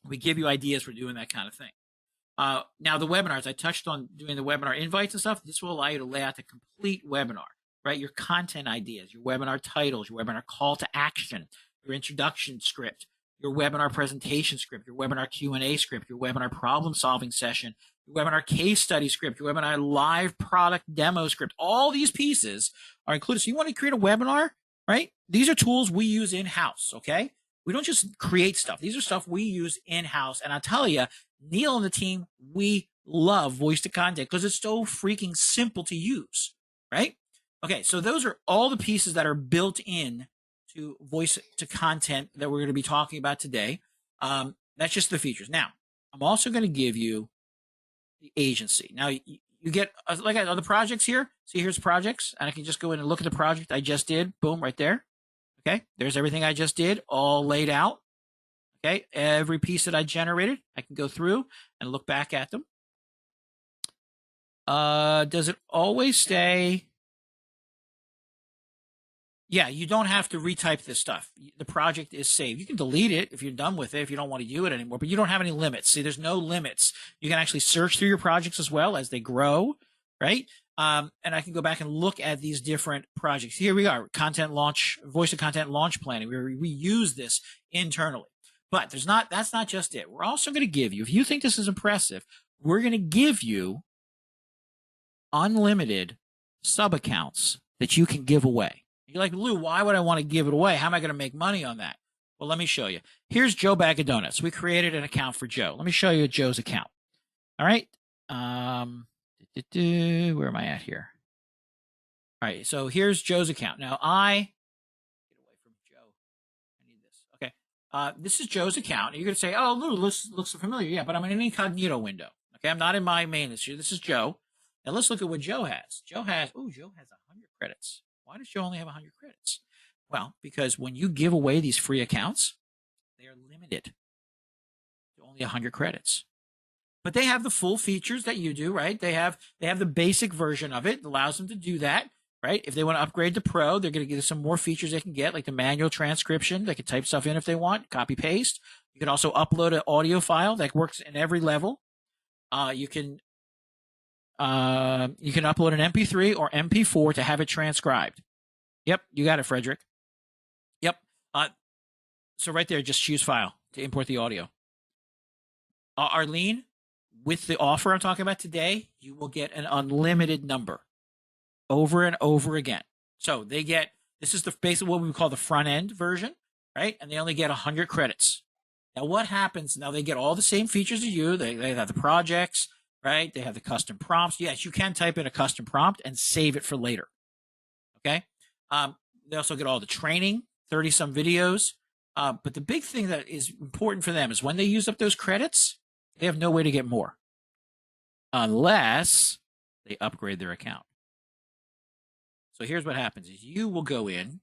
We give you ideas for doing that kind of thing. Now, the webinars, I touched on doing the webinar invites and stuff. This will allow you to lay out the complete webinar, right? Your content ideas, your webinar titles, your webinar call to action, your introduction script, your webinar presentation script, your webinar Q&A script, your webinar problem-solving session, your webinar case study script, your webinar live product demo script. All these pieces are included. So you want to create a webinar, right? These are tools we use in-house, okay? We don't just create stuff. These are stuff we use in-house. And I'll tell you, Neil and the team, we love Voice2Content because it's so freaking simple to use, right? Okay, so those are all the pieces that are built in to Voice2Content that we're going to be talking about today. That's just the features. Now, I'm also going to give you the agency. Now, you get, like on the projects here, see here's projects, and I can just go in and look at the project I just did. Boom, right there. Okay, there's everything I just did, all laid out. Okay, every piece that I generated, I can go through and look back at them. Does it always stay? Yeah, you don't have to retype this stuff. The project is saved. You can delete it if you're done with it, if you don't want to do it anymore, but you don't have any limits. See, there's no limits. You can actually search through your projects as well as they grow, right? And I can go back and look at these different projects. Here we are, content launch, Voice2Content launch planning. We use this internally. But that's not just it. We're also going to give you, if you think this is impressive, we're going to give you unlimited sub accounts that you can give away. You're like, Lou, why would I want to give it away? How am I going to make money on that? Well, let me show you. Here's Joe Bag of Donuts. We created an account for Joe. Let me show you Joe's account. All right. Where am I at here? All right. So here's Joe's account. Now get away from Joe. I need this. Okay. This is Joe's account. And you're going to say, oh, Lou, looks familiar. Yeah, but I'm in an incognito window. Okay. I'm not in my main list here. This is Joe. Now let's look at what Joe has. Joe has 100 credits. Why does Joe only have 100 credits? Well, because when you give away these free accounts, they are limited to only 100 credits. But they have the full features that you do, right? They have the basic version of it. It allows them to do that, right? If they want to upgrade to Pro, they're going to get some more features they can get, like the manual transcription. They can type stuff in if they want, copy paste. You can also upload an audio file that works in every level. You can upload an MP3 or MP4 to have it transcribed. Yep, you got it, Frederick. Yep. So right there, just choose file to import the audio. Arlene, with the offer I'm talking about today, you will get an unlimited number over and over again. So they get, this is the basically what we call the front end version, right? And they only get 100 credits. Now what happens, now they get all the same features as you. They have the projects, right? They have the custom prompts. Yes, you can type in a custom prompt and save it for later. Okay. They also get all the training, 30 some videos. But the big thing that is important for them is when they use up those credits, they have no way to get more unless they upgrade their account. So here's what happens is you will go in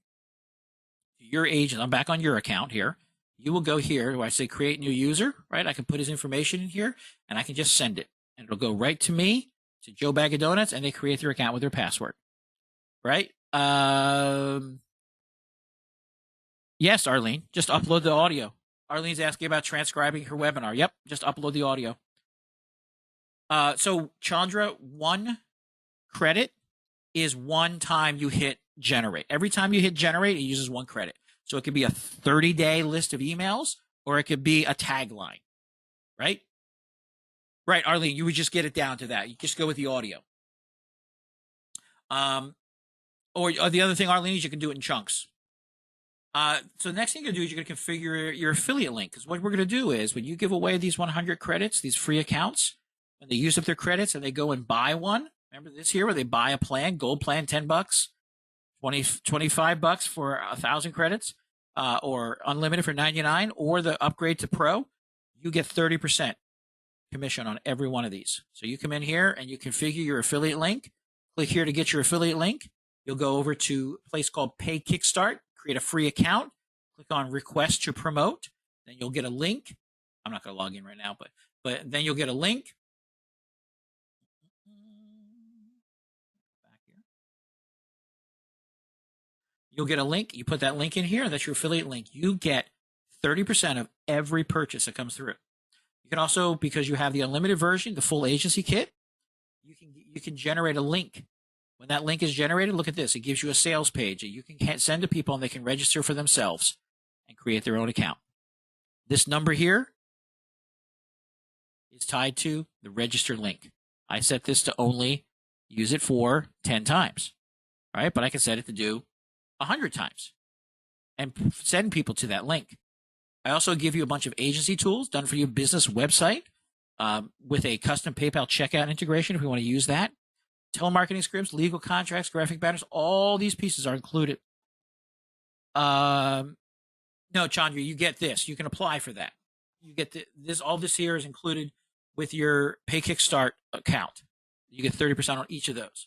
to your agent. I'm back on your account here. You will go here where I say create new user, right? I can put his information in here and I can just send it. And it'll go right to me, to Joe Bag of Donuts, and they create their account with their password, right? Yes, Arlene, just upload the audio. Arlene's asking about transcribing her webinar. Yep, just upload the audio. So Chandra, 1 credit is one time you hit generate. Every time you hit generate, it uses 1 credit. So it could be a 30-day list of emails, or it could be a tagline, right? Right, Arlene, you would just get it down to that. You just go with the audio. Or the other thing, Arlene, is you can do it in chunks. So the next thing you're going to do is you're going to configure your affiliate link. Because what we're going to do is when you give away these 100 credits, these free accounts, when they use up their credits and they go and buy one, remember this here where they buy a plan, gold plan, $10, $25 for 1,000 credits, or unlimited for 99, or the upgrade to pro, you get 30% commission on every one of these. So you come in here and you configure your affiliate link. Click here to get your affiliate link. You'll go over to a place called Pay Kickstart, create a free account, click on Request to Promote, then you'll get a link. I'm not going to log in right now, but then you'll get a link. Back here. You'll get a link. You put that link in here. That's your affiliate link. You get 30% of every purchase that comes through. You can also, because you have the unlimited version, the full agency kit, you can generate a link. When that link is generated, look at this. It gives you a sales page that you can send to people and they can register for themselves and create their own account. This number here is tied to the register link. I set this to only use it for 10 times, right? But I can set it to do 100 times and send people to that link. I also give you a bunch of agency tools done for your business website with a custom PayPal checkout integration if you want to use that. Telemarketing scripts, legal contracts, graphic banners, all these pieces are included. No, Chandra, you get this. You can apply for that. You get this. All this here is included with your Pay Kickstart account. You get 30% on each of those.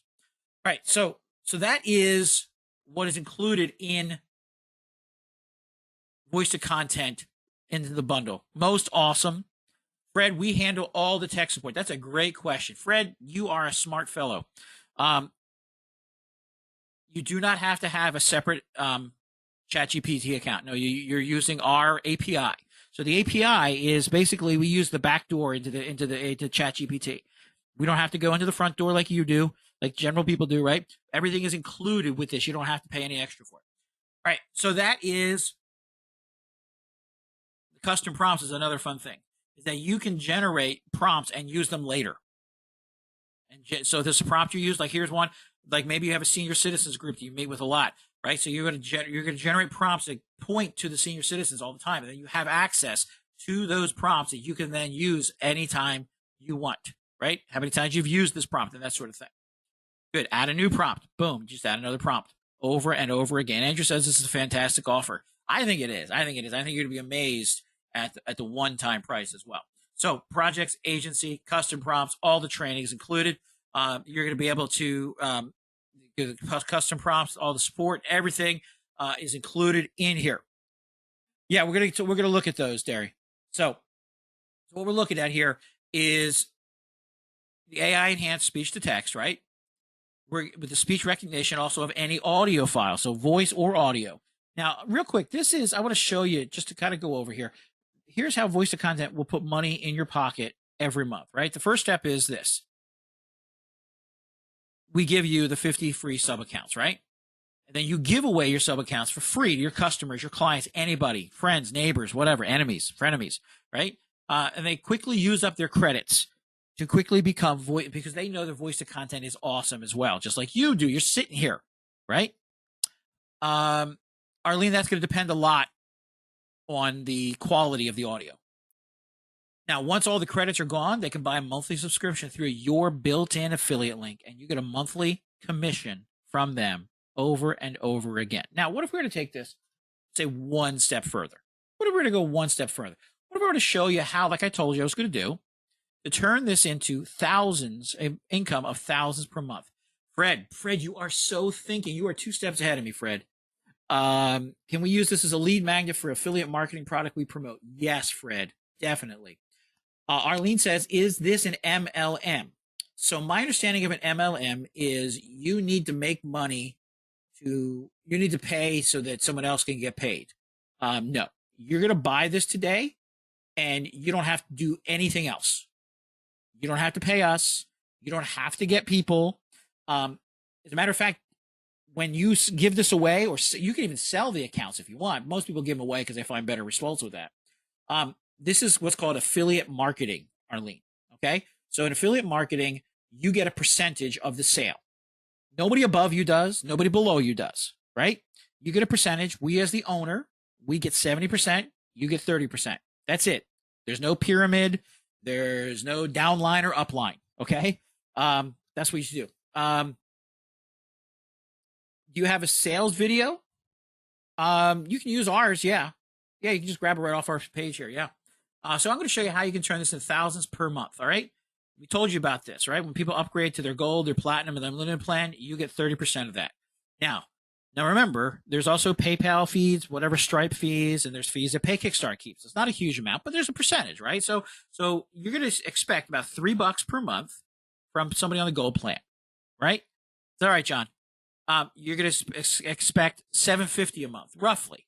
All right. So that is what is included in Voice2Content into the bundle. Most awesome. Fred, we handle all the tech support. That's a great question. Fred, you are a smart fellow. You do not have to have a separate ChatGPT account. No, you're using our API. So the API is basically we use the back door into ChatGPT. We don't have to go into the front door like you do, like general people do, right? Everything is included with this. You don't have to pay any extra for it. All right. So that is the custom prompts is another fun thing. Is that you can generate prompts and use them later. And so there's a prompt you use, like here's one, like maybe you have a senior citizens group that you meet with a lot, right? So you're going to generate prompts that point to the senior citizens all the time. And then you have access to those prompts that you can then use anytime you want, right? How many times you've used this prompt and that sort of thing. Good. Add a new prompt. Boom. Just add another prompt over and over again. Andrew says this is a fantastic offer. I think it is. I think you're going to be amazed at the one-time price as well. So projects, agency, custom prompts, all the trainings included. You're going to be able to get custom prompts, all the support, everything is included in here. Yeah, we're going to look at those, Derry. So what we're looking at here is the AI enhanced speech to text, right? We're with the speech recognition also of any audio file, so voice or audio. Now, real quick, I want to show you just to kind of go over here. Here's how Voice2Content will put money in your pocket every month, right? The first step is this. We give you the 50 free sub accounts, right? And then you give away your sub accounts for free to your customers, your clients, anybody, friends, neighbors, whatever, enemies, frenemies, right? And they quickly use up their credits. to quickly become voice, because they know the voice to content is awesome as well, just like you do. You're sitting here, right? Arlene, that's going to depend a lot on the quality of the audio. Now, once all the credits are gone, they can buy a monthly subscription through your built-in affiliate link, and you get a monthly commission from them over and over again. Now, what if we were to take this, say, one step further? What if we were to go one step further? What if we were to show you how, like I told you I was going to do, to turn this into thousands, an income of thousands per month? Fred, you are so thinking. You are 2 steps ahead of me, Fred. Can we use this as a lead magnet for affiliate marketing product we promote? Yes, Fred, definitely. Arlene says, is this an MLM? So my understanding of an MLM is you need to make money you need to pay so that someone else can get paid. No, you're going to buy this today and you don't have to do anything else. You don't have to pay us. You don't have to get people. As a matter of fact, when you give this away, or you can even sell the accounts if you want. Most people give them away because they find better results with that. This is what's called affiliate marketing, Arlene. Okay. So in affiliate marketing, you get a percentage of the sale. Nobody above you does. Nobody below you does, right? You get a percentage. We as the owner, we get 70%. You get 30%. That's it. There's no pyramid. There's no downline or upline. Okay. That's what you should do. Do you have a sales video? You can use ours. Yeah. Yeah. You can just grab it right off our page here. Yeah. So I'm going to show you how you can turn this into thousands per month. All right. We told you about this, right? When people upgrade to their gold, their platinum, and their unlimited plan, you get 30% of that. Now remember, there's also PayPal fees, whatever Stripe fees, and there's fees that Pay Kickstart keeps. It's not a huge amount, but there's a percentage, right? So you're going to expect about $3 per month from somebody on the gold plan, right? It's all right, John. You're going to expect $750 a month, roughly,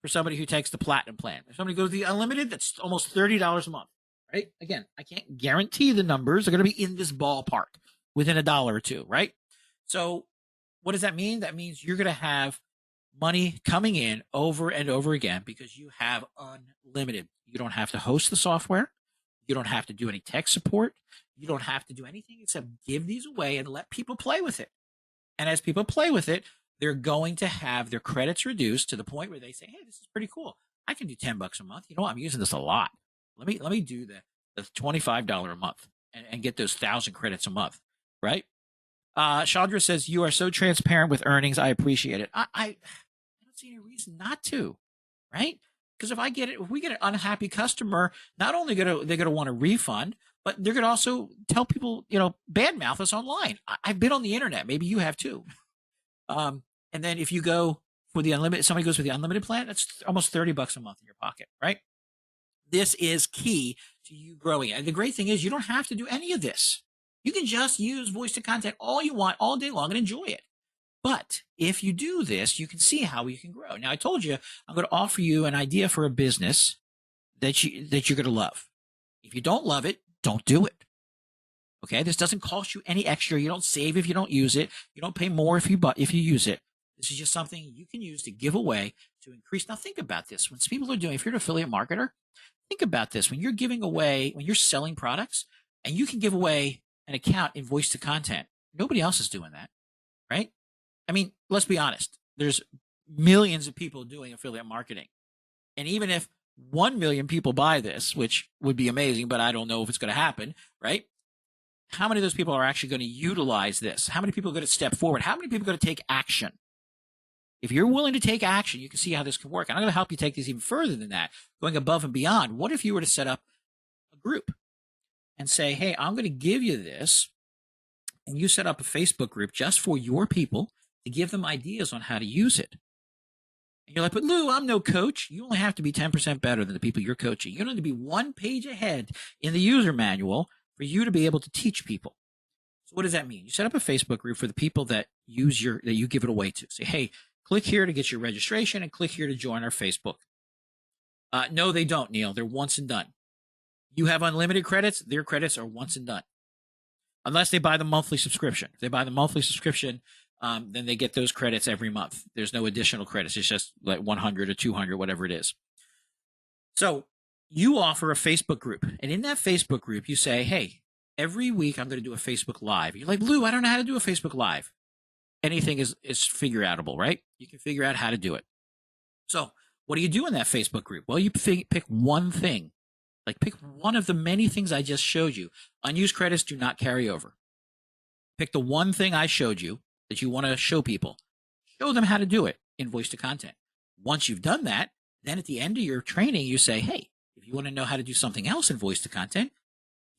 for somebody who takes the platinum plan. If somebody goes to the unlimited, that's almost $30 a month, right? Again, I can't guarantee the numbers. They're going to be in this ballpark within $1 or $2, right? So what does that mean? That means you're going to have money coming in over and over again because you have unlimited. You don't have to host the software. You don't have to do any tech support. You don't have to do anything except give these away and let people play with it. And as people play with it, they're going to have their credits reduced to the point where they say, hey, this is pretty cool. I can do $10 a month. You know what? I'm using this a lot. Let me do the $25 a month and get those 1,000 credits a month, right? Chandra says, you are so transparent with earnings. I appreciate it. I don't see any reason not to, right? Because if we get an unhappy customer, not only they're going to want a refund, but they're going to also tell people, badmouth us online. I've been on the internet. Maybe you have too. And then if you go for the unlimited, somebody goes for the unlimited plan, that's almost $30 a month in your pocket, right? This is key to you growing. And the great thing is you don't have to do any of this. You can just use voice to content all you want all day long and enjoy it. But if you do this, you can see how you can grow. Now, I told you I'm going to offer you an idea for a business that you're going to love. If you don't love it, don't do it. Okay, this doesn't cost you any extra. You don't save if you don't use it. You don't pay more if you use it. This is just something you can use to give away to increase. Now, think about this. When people are doing, if you're an affiliate marketer, think about this. When you're giving away, when you're selling products, and you can give away an account in voice to content, nobody else is doing that, right? I mean, let's be honest. There's millions of people doing affiliate marketing. And even if 1 million people buy this, which would be amazing, but I don't know if it's going to happen, right? How many of those people are actually going to utilize this? How many people are going to step forward? How many people are going to take action? If you're willing to take action, you can see how this can work. And I'm going to help you take this even further than that, going above and beyond. What if you were to set up a group and say, hey, I'm going to give you this, and you set up a Facebook group just for your people to give them ideas on how to use it. And you're like, but Lou, I'm no coach. You only have to be 10% better than the people you're coaching. You don't need to be 1 page ahead in the user manual for you to be able to teach people. So what does that mean? You set up a Facebook group for the people that you give it away to. Say, hey, click here to get your registration and click here to join our Facebook. No, they don't, Neil. They're once and done. You have unlimited credits. Their credits are once and done. Unless they buy the monthly subscription. If they buy the monthly subscription, then they get those credits every month. There's no additional credits. It's just like 100 or 200, whatever it is. So You offer a Facebook group, and in that Facebook group, you say, hey, every week I'm going to do a Facebook Live. You're like, Lou, I don't know how to do a Facebook Live. Anything is figure outable, right? You can figure out how to do it. So what do you do in that Facebook group? Well, you pick one thing. Like pick one of the many things I just showed you. Unused credits do not carry over. Pick the one thing I showed you that you want to show people. Show them how to do it in Voice2Content. Once you've done that, then at the end of your training, you say, hey, if you want to know how to do something else in Voice2Content,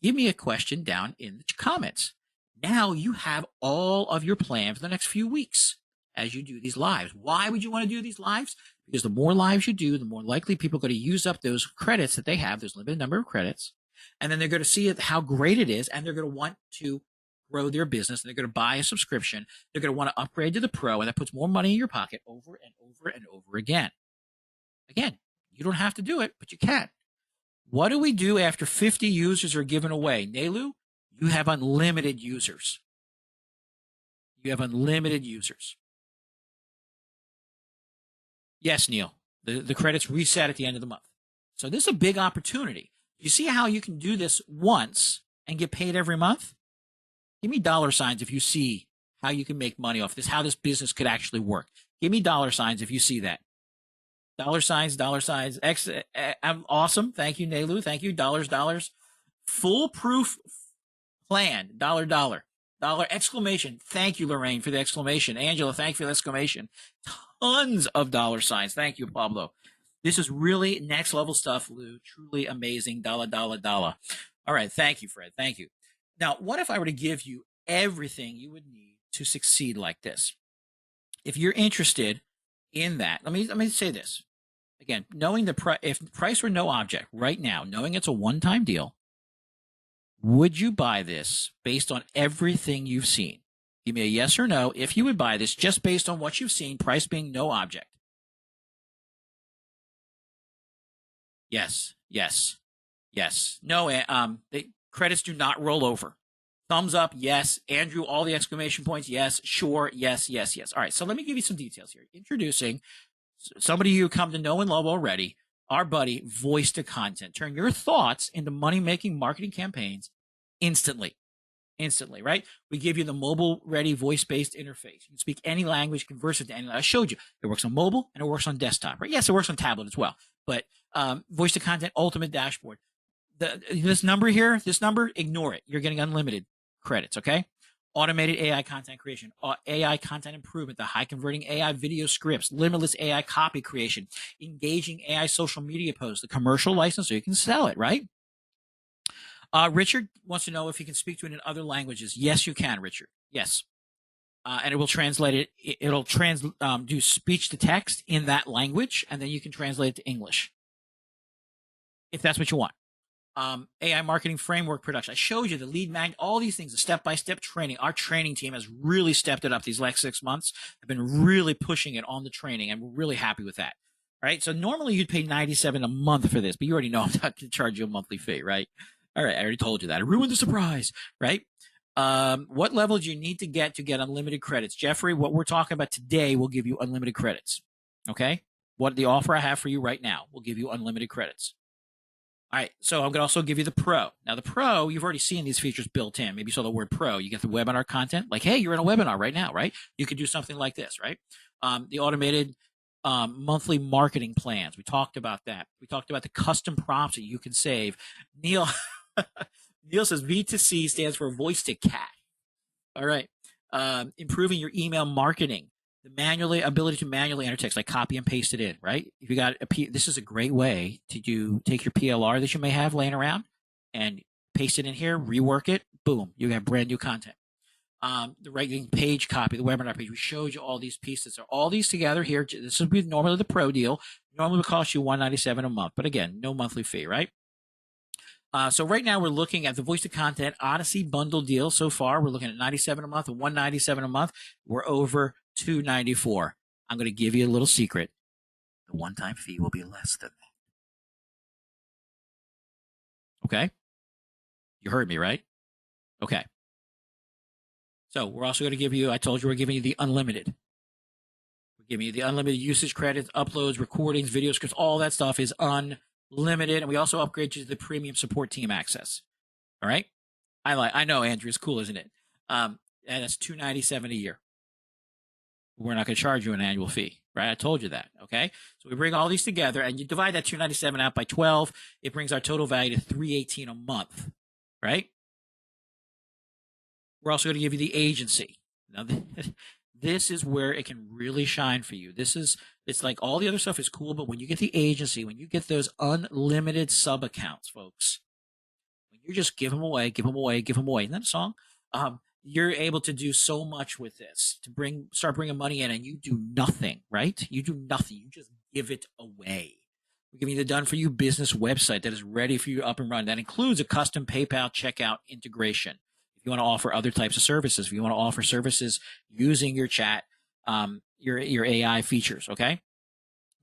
give me a question down in the comments. Now you have all of your plan for the next few weeks as you do these lives. Why would you want to do these lives? Because the more lives you do, the more likely people are going to use up those credits that they have, those limited number of credits. And then they're going to see how great it is, and they're going to want to grow their business, and they're going to buy a subscription. They're going to want to upgrade to the Pro, and that puts more money in your pocket over and over and over again. Again, you don't have to do it, but you can. What do we do after 50 users are given away? Nelu, you have unlimited users. You have unlimited users. Yes, Neil, the credits reset at the end of the month. So this is a big opportunity. You see how you can do this once and get paid every month? Give me dollar signs if you see how you can make money off this, how this business could actually work. Give me dollar signs if you see that. Dollar signs. I'm awesome. Thank you, Nelu. Thank you. Dollars. Foolproof plan. Dollar. Exclamation. Thank you, Lorraine, for the exclamation. Angela, thank you for the exclamation. Tons of dollar signs. Thank you, Pablo. This is really next level stuff, Lou. Truly amazing. Dollar. All right. Thank you, Fred. Thank you. Now, what if I were to give you everything you would need to succeed like this? If you're interested in that, let me say this. Again, knowing if the price were no object right now, knowing it's a one-time deal, would you buy this based on everything you've seen? Give me a yes or no if you would buy this just based on what you've seen, price being no object. Yes. No, the credits do not roll over. Thumbs up, yes. Andrew, all the exclamation points, yes. Sure, yes. All right, so let me give you some details here. Introducing somebody you come to know and love already, our buddy, Voice2Content. Turn your thoughts into money-making marketing campaigns instantly, right? We give you the mobile-ready, voice-based interface. You can speak any language, converse with any language. I showed you. It works on mobile, and it works on desktop, right? Yes, it works on tablet as well, but Voice2Content Ultimate Dashboard. This number here, ignore it. You're getting unlimited credits, okay? Automated AI content creation, AI content improvement, the high converting AI video scripts, limitless AI copy creation, engaging AI social media posts, the commercial license so you can sell it, right? Richard wants to know if you can speak to it in other languages. Yes, you can, Richard. Yes. And it will translate it. It'll do speech to text in that language, and then you can translate it to English if that's what you want. AI marketing framework production. I showed you the lead magnet, all these things, the step-by-step training. Our training team has really stepped it up these last 6 months. I've been really pushing it on the training, and we're really happy with that. Right? So normally you'd pay $97 a month for this, but you already know I'm not going to charge you a monthly fee, right? All right, I already told you that. I ruined the surprise, right? What level do you need to get unlimited credits? Jeffrey, what we're talking about today will give you unlimited credits, okay? What the offer I have for you right now will give you unlimited credits. All right, so I'm going to also give you the Pro. Now, the Pro, you've already seen these features built in. Maybe you saw the word Pro. You get the webinar content. Like, hey, you're in a webinar right now, right? You could do something like this, right? The automated monthly marketing plans. We talked about that. We talked about the custom prompts that you can save. Neil says V2C stands for voice to cash. All right. Improving your email marketing. The ability to manually enter text, like copy and paste it in, right? If you got this is a great way to take your PLR that you may have laying around and paste it in here, rework it, boom, you have brand new content. The writing page copy, the webinar page, we showed you all these pieces. So all these together here, this would be normally the Pro deal. Normally would cost you $197 a month, but again, no monthly fee, right? So right now we're looking at the Voice2Content Odyssey bundle deal. So far, we're looking at $97 a month and $197 a month. We're over $294. I'm going to give you a little secret. The one-time fee will be less than that. Okay? You heard me, right? Okay. So we're also going to give you, I told you we're giving you the unlimited. We're giving you the unlimited usage credits, uploads, recordings, video scripts, all that stuff is unlimited. unlimited, and we also upgrade you to the premium support team access. All right. I know, Andrew, it's cool, isn't it? And it's $297 a year. We're not going to charge you an annual fee, right? I told you that. Okay. So we bring all these together and you divide that 297 out by 12. It brings our total value to 318 a month, right? We're also going to give you the agency. Now, this is where it can really shine for you. It's like all the other stuff is cool, but when you get the agency, when you get those unlimited sub accounts, folks, when you just give them away, give them away, give them away. Isn't that a song? You're able to do so much with this to start bringing money in, and you do nothing, right? You do nothing. You just give it away. We're giving you the done for you business website that is ready for you up and running. That includes a custom PayPal checkout integration. If you want to offer other types of services, if you want to offer services using your chat, your AI features, okay?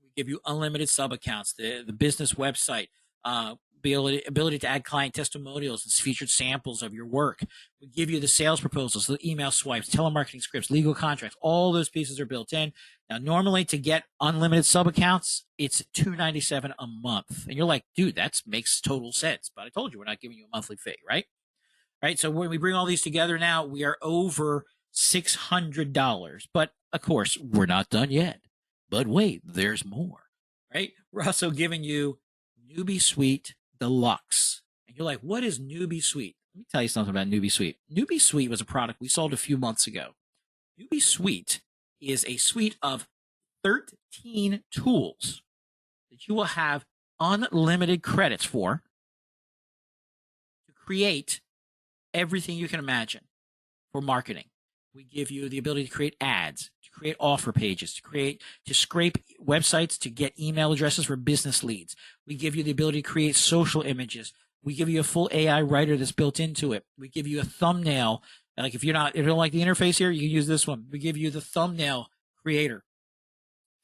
We give you unlimited sub accounts, the business website, ability to add client testimonials and featured samples of your work. We give you the sales proposals, the email swipes, telemarketing scripts, legal contracts. All those pieces are built in. Now, normally to get unlimited sub accounts, it's $297 a month. And you're like, dude, that makes total sense. But I told you, we're not giving you a monthly fee, right? Right. So when we bring all these together now, we are over $600. But of course, we're not done yet. But wait, there's more, right? We're also giving you Newbie Suite Deluxe. And you're like, what is Newbie Suite? Let me tell you something about Newbie Suite. Newbie Suite was a product we sold a few months ago. Newbie Suite is a suite of 13 tools that you will have unlimited credits for to create everything you can imagine for marketing. We give you the ability to create ads, to create offer pages, to scrape websites, to get email addresses for business leads. We give you the ability to create social images. We give you a full AI writer that's built into it. We give you a thumbnail. Like if you don't like the interface here, you can use this one. We give you the thumbnail creator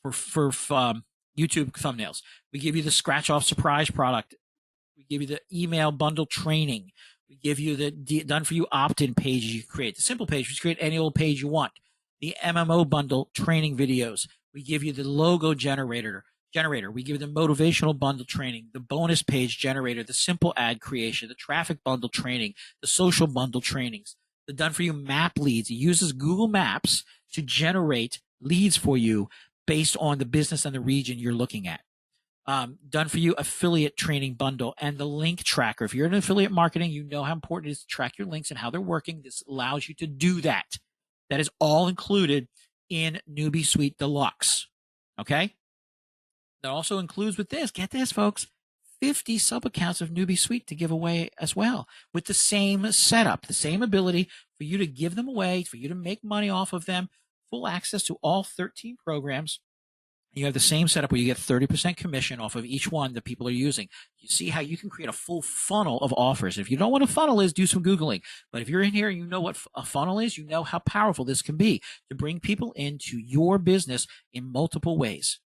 for YouTube thumbnails. We give you the scratch off surprise product. We give you the email bundle training. We give you the done for you opt-in pages you create. The simple page, you create any old page you want. The MMO bundle training videos. We give you the logo generator. We give you the motivational bundle training, the bonus page generator, the simple ad creation, the traffic bundle training, the social bundle trainings, the done for you map leads. It uses Google Maps to generate leads for you based on the business and the region you're looking at. Done for you affiliate training bundle and the link tracker. If you're in affiliate marketing, you know how important it is to track your links and how they're working. This allows you to do that. That is all included in Newbie Suite Deluxe. Okay. That also includes with this, get this, folks, 50 sub accounts of Newbie Suite to give away as well with the same setup, the same ability for you to give them away, for you to make money off of them, full access to all 13 programs. You have the same setup where you get 30% commission off of each one that people are using. You see how you can create a full funnel of offers. If you don't know what a funnel is, do some Googling. But if you're in here and you know what a funnel is, you know how powerful this can be to bring people into your business in multiple ways.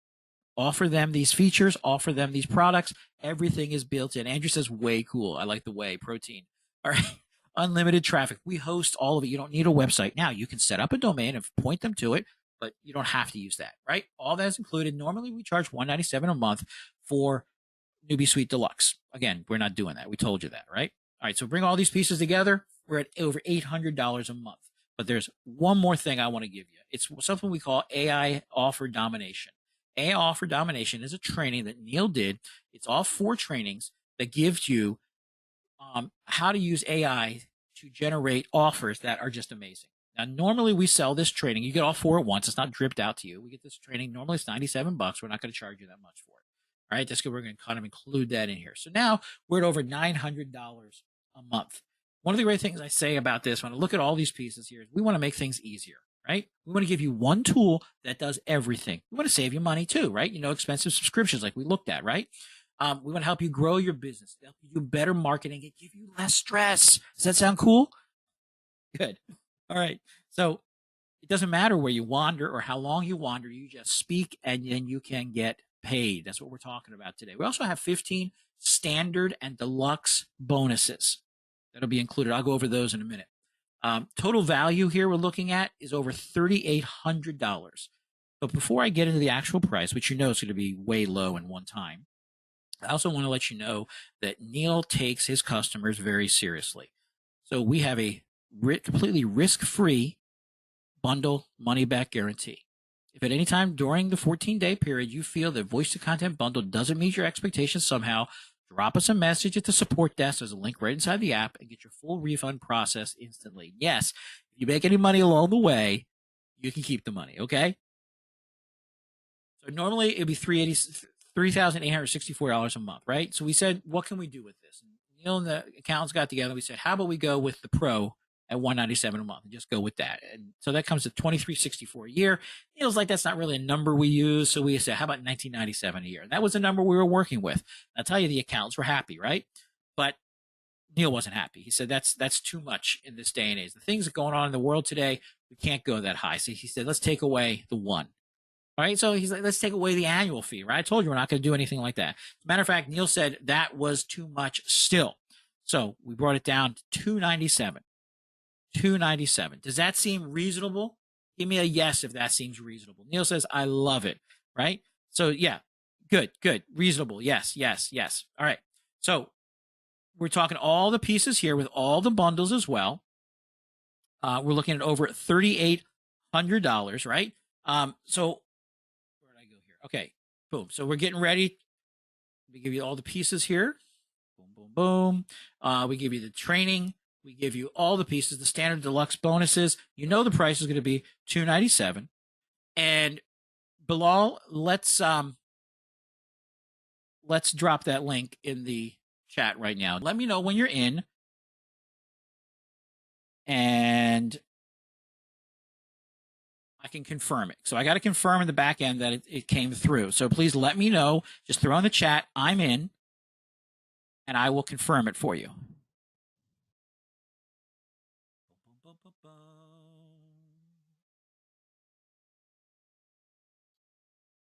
Offer them these features, offer them these products. Everything is built in. Andrew says, way cool. I like the way protein. All right. Unlimited traffic. We host all of it. You don't need a website. Now you can set up a domain and point them to it, but you don't have to use that, right? All that is included. Normally we charge $197 a month for Newbie Suite Deluxe. Again, we're not doing that. We told you that, right? All right. So bring all these pieces together. We're at over $800 a month. But there's one more thing I want to give you. It's something we call AI Offer Domination. AI Offer Domination is a training that Neil did. It's all 4 trainings that gives you how to use AI to generate offers that are just amazing. Now, normally we sell this training. You get all 4 at once. It's not dripped out to you. We get this training. Normally it's $97. We're not going to charge you that much for it. All right. That's good. We're going to kind of include that in here. So now we're at over $900 a month. One of the great things I say about this, when I look at all these pieces here, is we want to make things easier, right? We want to give you one tool that does everything. We want to save you money too, right? Expensive subscriptions like we looked at, right? We want to help you grow your business, help you do better marketing, and give you less stress. Does that sound cool? Good. All right. So it doesn't matter where you wander or how long you wander. You just speak and then you can get paid. That's what we're talking about today. We also have 15 standard and deluxe bonuses that'll be included. I'll go over those in a minute. Total value here we're looking at is over $3,800. But before I get into the actual price, which you know is going to be way low in one time, I also want to let you know that Neil takes his customers very seriously. So we have a completely risk-free bundle money-back guarantee. If at any time during the 14-day period you feel that Voice2Content Bundle doesn't meet your expectations somehow, drop us a message at the support desk. There's a link right inside the app and get your full refund process instantly. Yes, if you make any money along the way, you can keep the money, okay? So normally it'd be $3,864 a month, right? So we said, what can we do with this? And Neil and the accountants got together. We said, how about we go with the Pro at $197 a month and just go with that? And so that comes to $2,364 a year. Neil's like, that's not really a number we use. So we said, how about $1,997 a year? And that was the number we were working with. I'll tell you, the accountants were happy, right? But Neil wasn't happy. He said, that's too much in this day and age. The things that are going on in the world today, we can't go that high. So he said, let's take away the one. All right. So he's like, let's take away the annual fee, right? I told you we're not going to do anything like that. As a matter of fact, Neil said that was too much still. So we brought it down to $297. $297. Does that seem reasonable? Give me a yes if that seems reasonable. Neil says, I love it. Right. So yeah, good. Reasonable. Yes. All right. So we're talking all the pieces here with all the bundles as well. We're looking at over $3,800, right? So where did I go here? Okay, boom. So we're getting ready. We give you all the pieces here. Boom. We give you the training. We give you all the pieces, the standard deluxe bonuses. You know the price is going to be $297. And Bilal, let's drop that link in the chat right now. Let me know when you're in. And I can confirm it. So I got to confirm in the back end that it came through. So please let me know. Just throw in the chat, I'm in, and I will confirm it for you.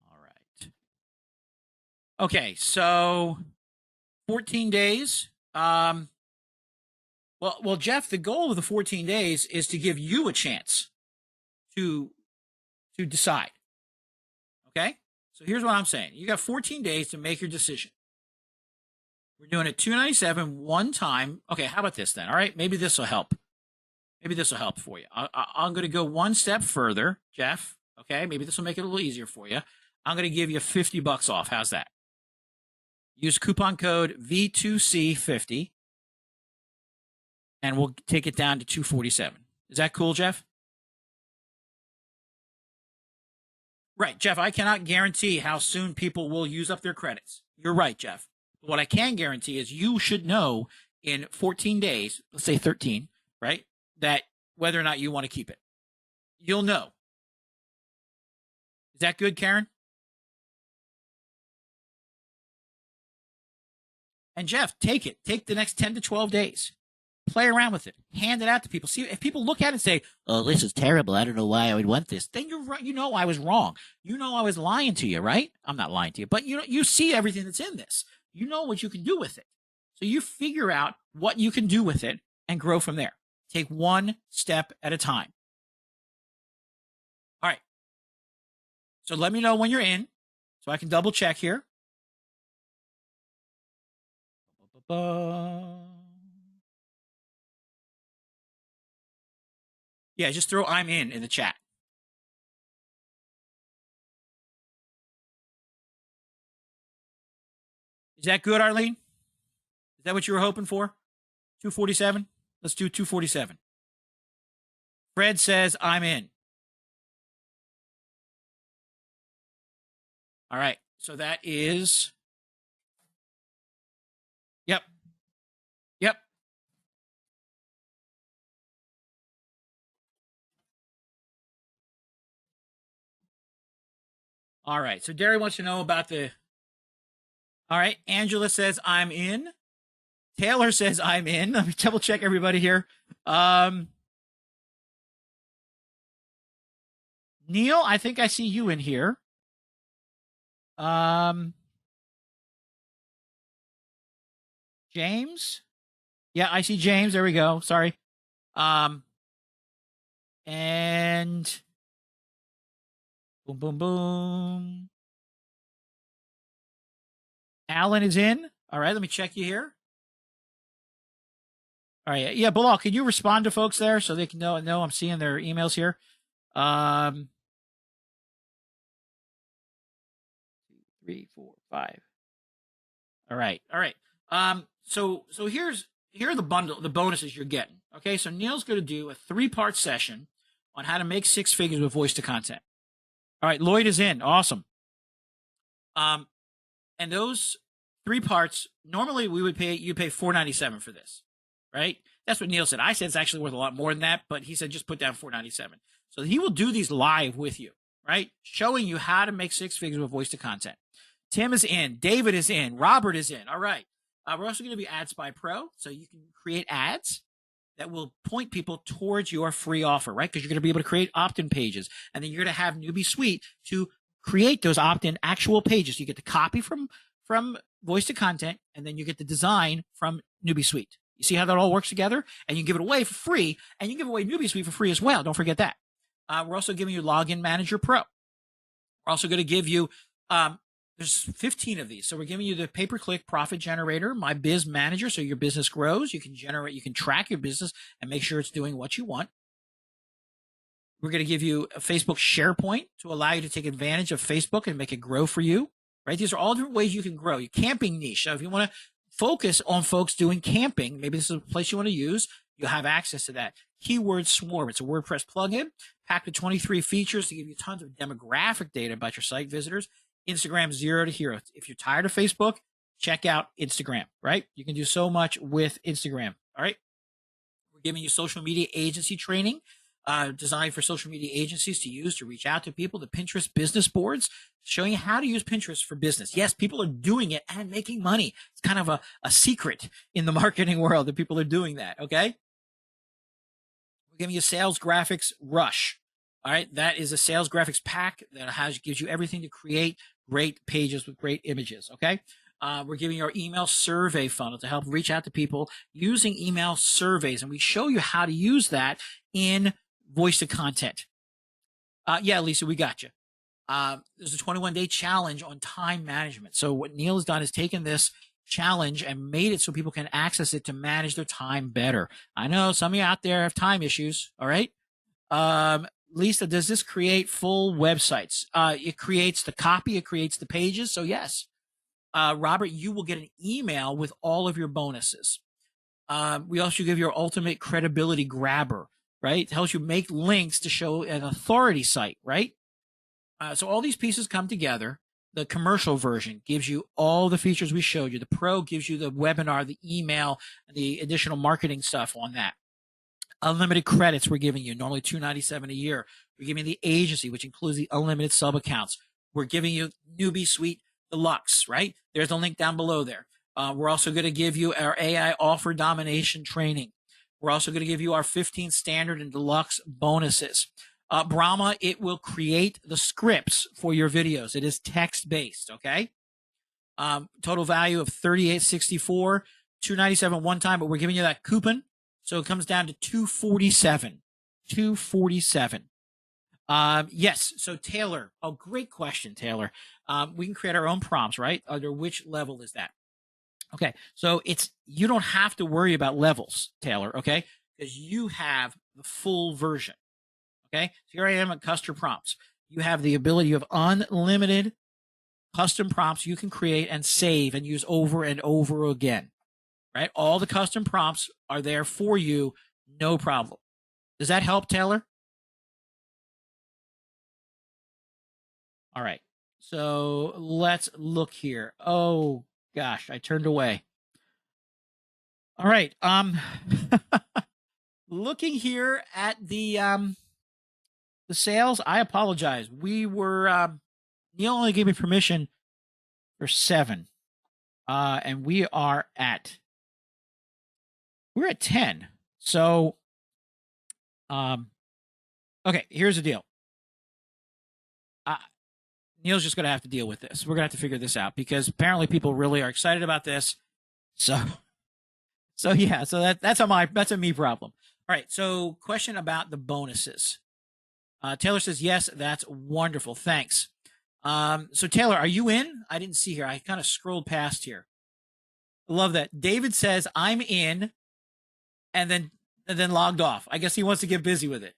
All right. Okay, so 14 days. Well, Jeff, the goal of the 14 days is to give you a chance to decide. Okay? So here's what I'm saying. You got 14 days to make your decision. We're doing it $297 one time. Okay, how about this then? All right, maybe this will help. Maybe this will help for you. I'm going to go one step further, Jeff. Okay, maybe this will make it a little easier for you. I'm going to give you $50 off. How's that? Use coupon code V2C50, and we'll take it down to $247. Is that cool, Jeff? Right, Jeff, I cannot guarantee how soon people will use up their credits. You're right, Jeff. But what I can guarantee is you should know in 14 days, let's say 13, right, that whether or not you want to keep it. You'll know. Is that good, Karen? And Jeff, take it. Take the next 10 to 12 days. Play around with it. Hand it out to people. See, if people look at it and say, oh, this is terrible, I don't know why I would want this, then you're right. You know I was wrong. You know I was lying to you, right? I'm not lying to you, but you see everything that's in this. You know what you can do with it. So you figure out what you can do with it and grow from there. Take one step at a time. All right. So let me know when you're in so I can double check here. Yeah, just throw I'm in the chat. Is that good, Arlene? Is that what you were hoping for? 247? Let's do 247. Fred says I'm in. All right. So that is. Yep. All right. So Derry wants to know about the. All right. Angela says I'm in. Taylor says I'm in. Let me double check everybody here. Neil, I think I see you in here. James. Yeah, I see James. There we go. Sorry. And boom. Alan is in. All right, let me check you here. All right, yeah, Bilal, can you respond to folks there so they can know I'm seeing their emails here? 3, 4, 5. All right, all right. So here are the bonuses you're getting. Okay, so Neil's going to do a 3-part session on how to make 6 figures with voice to content. All right, Lloyd is in. Awesome. And those 3 parts, normally you pay $497 for this, right? That's what Neil said. I said it's actually worth a lot more than that, but he said just put down $497. So he will do these live with you, right? Showing you how to make 6 figures with voice to content. Tim is in. David is in. Robert is in. All right. We're also going to be Ad Spy Pro, so you can create ads that will point people towards your free offer, right? Because you're going to be able to create opt-in pages, and then you're going to have Newbie Suite to create those opt-in actual pages. You get the copy from Voice to Content, and then you get the design from Newbie Suite. You see how that all works together? And you give it away for free, and you give away Newbie Suite for free as well. Don't forget that. We're also giving you Login Manager Pro. We're also going to give you there's 15 of these. So we're giving you the pay-per-click profit generator, My Biz Manager, so your business grows. You can track your business and make sure it's doing what you want. We're going to give you a Facebook SharePoint to allow you to take advantage of Facebook and make it grow for you, right? These are all different ways you can grow. Your camping niche. So if you want to focus on folks doing camping, maybe this is a place you want to use, you'll have access to that. Keyword Swarm. It's a WordPress plugin packed with 23 features to give you tons of demographic data about your site visitors. Instagram 0 to hero. If you're tired of Facebook, check out Instagram, right? You can do so much with Instagram, all right? We're giving you social media agency training designed for social media agencies to use to reach out to people, the Pinterest business boards, showing you how to use Pinterest for business. Yes, people are doing it and making money. It's kind of a secret in the marketing world that people are doing that, okay? We're giving you Sales Graphics Rush. All right, that is a sales graphics pack that gives you everything to create great pages with great images, okay? We're giving you our email survey funnel to help reach out to people using email surveys, and we show you how to use that in Voice to Content. Yeah, Lisa, we got you. There's a 21-day challenge on time management. So what Neil has done is taken this challenge and made it so people can access it to manage their time better. I know some of you out there have time issues, all right? Lisa, does this create full websites? It creates the copy, it creates the pages. So yes, Robert, you will get an email with all of your bonuses. We also give you our ultimate credibility grabber, right? It helps you make links to show an authority site, right? So all these pieces come together. The commercial version gives you all the features we showed you. The Pro gives you the webinar, the email, and the additional marketing stuff on that. Unlimited credits we're giving you, normally $297 a year. We're giving you the agency, which includes the unlimited sub accounts. We're giving you Newbie Suite Deluxe, right? There's a link down below there. We're also going to give you our AI offer domination training. We're also going to give you our 15 standard and deluxe bonuses. Brahma, it will create the scripts for your videos. It is text-based, okay? Total value of $38.64, $297 one time, but we're giving you that coupon. So it comes down to $247. $247. Yes. So Taylor, great question, Taylor. We can create our own prompts, right? Under which level is that? Okay. So you don't have to worry about levels, Taylor. Okay. Because you have the full version. Okay. So here I am at custom prompts. You have the ability of unlimited custom prompts you can create and save and use over and over again. Right? All the custom prompts are there for you, no problem. Does that help, Taylor? All right. So let's look here. Oh gosh, I turned away. All right. Looking here at the sales, I apologize. We were Neil only gave me permission for 7. And we're at 10. So, okay, here's the deal. Neil's just going to have to deal with this. We're going to have to figure this out because apparently people really are excited about this. So yeah, so that's a me problem. All right. So question about the bonuses. Taylor says, yes, that's wonderful. Thanks. So Taylor, are you in? I didn't see here. I kind of scrolled past here. I love that. David says I'm in, and then logged off. I guess he wants to get busy with it.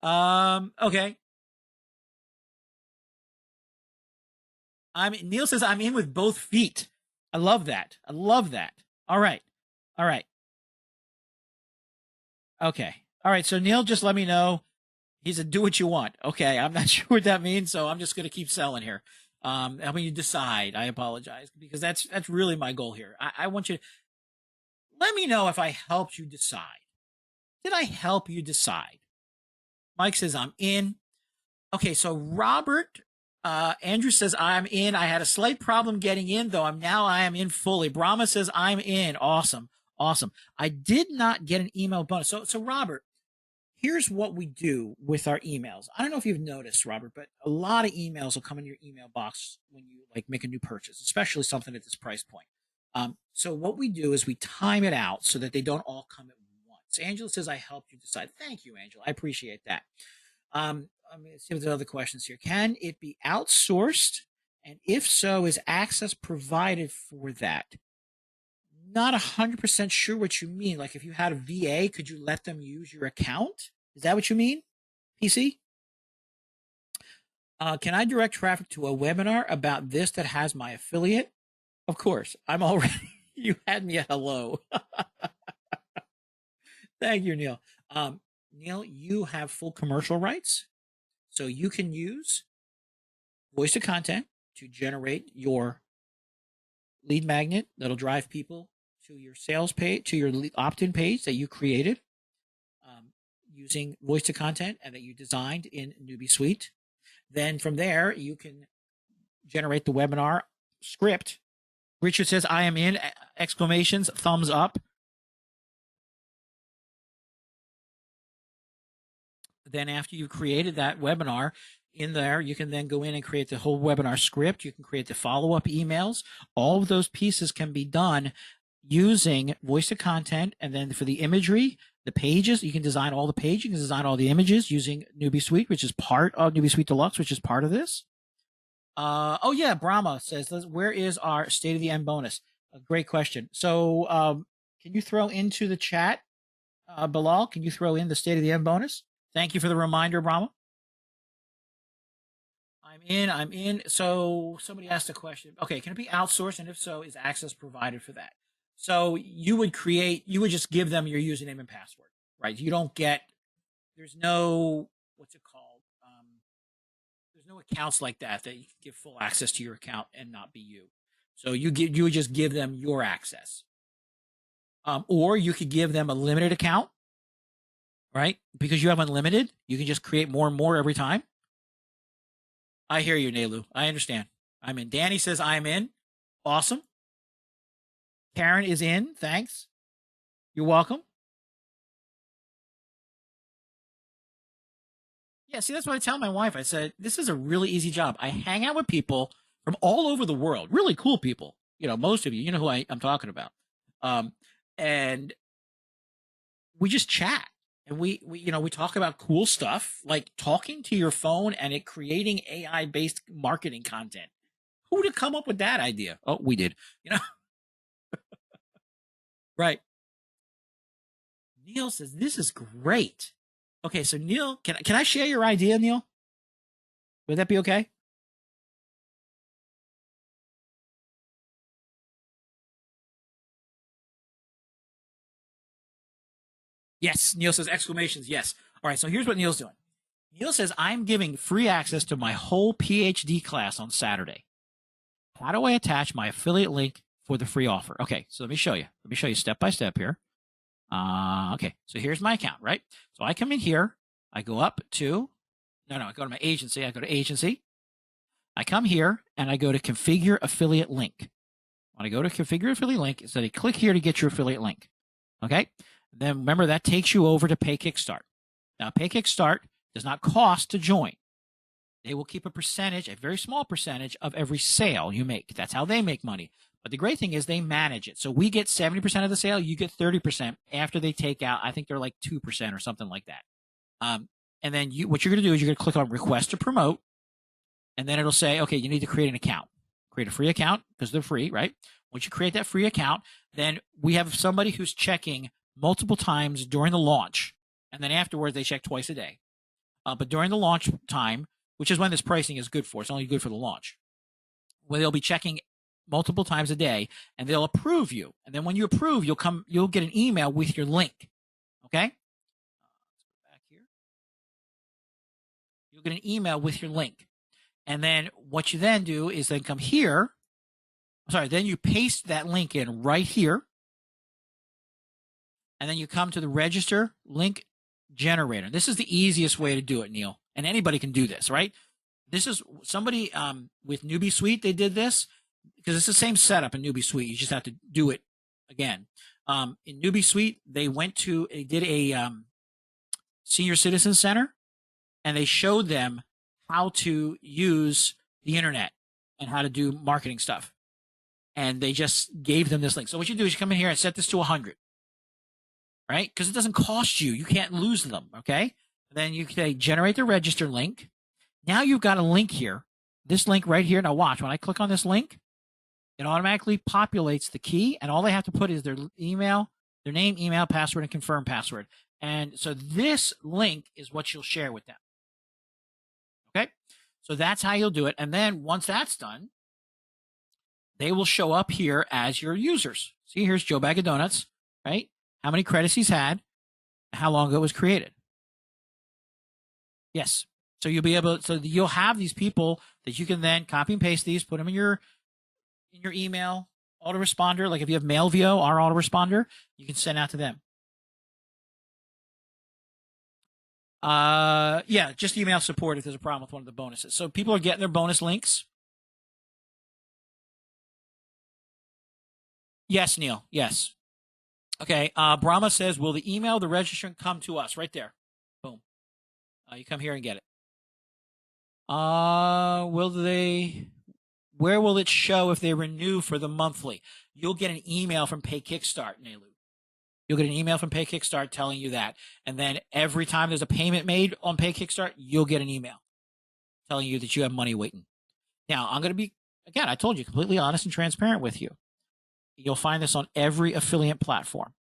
Okay. Neil says I'm in with both feet. I love that. I love that. All right. All right. Okay. All right. So Neil, just let me know. He said, do what you want. Okay. I'm not sure what that means. So I'm just going to keep selling here. I mean, you decide. I apologize because that's really my goal here. I want you to let me know if I helped you decide. Did I help you decide? Mike says, I'm in. Okay. So Robert, Andrew says, I'm in. I had a slight problem getting in, though. I am in fully. Brahma says, I'm in. Awesome. Awesome. I did not get an email bonus. So Robert, here's what we do with our emails. I don't know if you've noticed, Robert, but a lot of emails will come in your email box when you like make a new purchase, especially something at this price point. So what we do is we time it out so that they don't all come at once. Angela says, I helped you decide. Thank you, Angela. I appreciate that. Let me see if there's other questions here. Can it be outsourced? And if so, is access provided for that? Not 100% sure what you mean. Like if you had a VA, could you let them use your account? Is that what you mean, PC? Can I direct traffic to a webinar about this that has my affiliate? Of course. I'm already, you had me a hello. Thank you, Neil. Neil, you have full commercial rights. So you can use Voice2Content to generate your lead magnet that'll drive people to your sales page, to your opt-in page that you created using Voice2Content and that you designed in Newbie Suite. Then from there, you can generate the webinar script. Richard says, I am in, exclamations, thumbs up. Then after you've created that webinar in there, you can then go in and create the whole webinar script. You can create the follow-up emails. All of those pieces can be done using Voice2Content. And then for the imagery, the pages, you can design all the pages. You can design all the images using Newbie Suite, which is part of Newbie Suite Deluxe, which is part of this. Oh yeah, Brahma says, where is our state of the end bonus? A great question. So can you throw into the chat, Bilal, can you throw in the state of the end bonus? Thank you for the reminder, Brahma. I'm in. So somebody asked a question. Okay, can it be outsourced? And if so, is access provided for that? So you would just give them your username and password, right? You don't get, there's no, what's it called? There's no accounts like that you can give full access to your account and not be you. So you would just give them your access. Or you could give them a limited account, right? Because you have unlimited, you can just create more and more every time. I hear you, Nelu. I understand. I'm in. Danny says I'm in. Awesome. Karen is in. Thanks. You're welcome. Yeah, see, that's what I tell my wife. I said, this is a really easy job. I hang out with people from all over the world, really cool people. You know, most of you know who I'm talking about. And we just chat. And we talk about cool stuff, like talking to your phone and it creating AI-based marketing content. Who would have come up with that idea? Oh, we did, Right. Neil says, this is great. Okay, so Neil, can I share your idea, Neil? Would that be okay? Yes, Neil says exclamations. Yes. All right, so here's what Neil's doing. Neil says, I'm giving free access to my whole PhD class on Saturday. How do I attach my affiliate link for the free offer? Okay, so let me show you. Let me show you step by step here. Okay, so here's my account, right? So I come in here. I go up to, I go to my agency. I go to agency. I come here and I go to configure affiliate link. When I go to configure affiliate link, it says click here to get your affiliate link. Okay, then remember that takes you over to Pay Kickstart. Now, Pay Kickstart does not cost to join. They will keep a percentage, a very small percentage of every sale you make. That's how they make money. But the great thing is they manage it. So we get 70% of the sale. You get 30% after they take out, I think they're like 2% or something like that. And then what you're going to do is you're going to click on request to promote. And then it'll say, okay, you need to create an account. Create a free account because they're free, right? Once you create that free account, then we have somebody who's checking multiple times during the launch. And then afterwards, they check twice a day. But during the launch time, which is when this pricing is good for, it's only good for the launch, where they'll be checking multiple times a day, and they'll approve you. And then when you approve, you'll get an email with your link. Okay? Let's go back here. You'll get an email with your link. And then what you then do is then come here. Then you paste that link in right here. And then you come to the register link generator. This is the easiest way to do it, Neil. And anybody can do this, right? This is somebody with Newbie Suite. They did this because it's the same setup in Newbie Suite. You just have to do it again. In Newbie Suite, they did a senior citizen center, and they showed them how to use the internet and how to do marketing stuff. And they just gave them this link. So what you do is you come in here and set this to 100, right? Because it doesn't cost you. You can't lose them, okay? Then you say generate the register link. Now you've got a link here. This link right here. Now watch. When I click on this link, it automatically populates the key, and all they have to put is their email, their name, email, password, and confirm password. And so this link is what you'll share with them. Okay? So that's how you'll do it. And then once that's done, they will show up here as your users. See, here's Joe Bag of Donuts, right? How many credits he's had, how long ago it was created. Yes. So you'll have these people that you can then copy and paste these, put them in your email autoresponder. Like if you have Mailvio, our autoresponder, you can send out to them. Yeah, just email support if there's a problem with one of the bonuses. So people are getting their bonus links. Yes, Neil. Yes. Okay. Brahma says, will the email the registrant come to us? Right there. Boom. You come here and get it. Where will it show if they renew for the monthly? You'll get an email from Pay Kickstart, Nelu. You'll get an email from Pay Kickstart telling you that. And then every time there's a payment made on Pay Kickstart, you'll get an email telling you that you have money waiting. Now, I'm going to be, again, I told you, completely honest and transparent with you. You'll find this on every affiliate platform.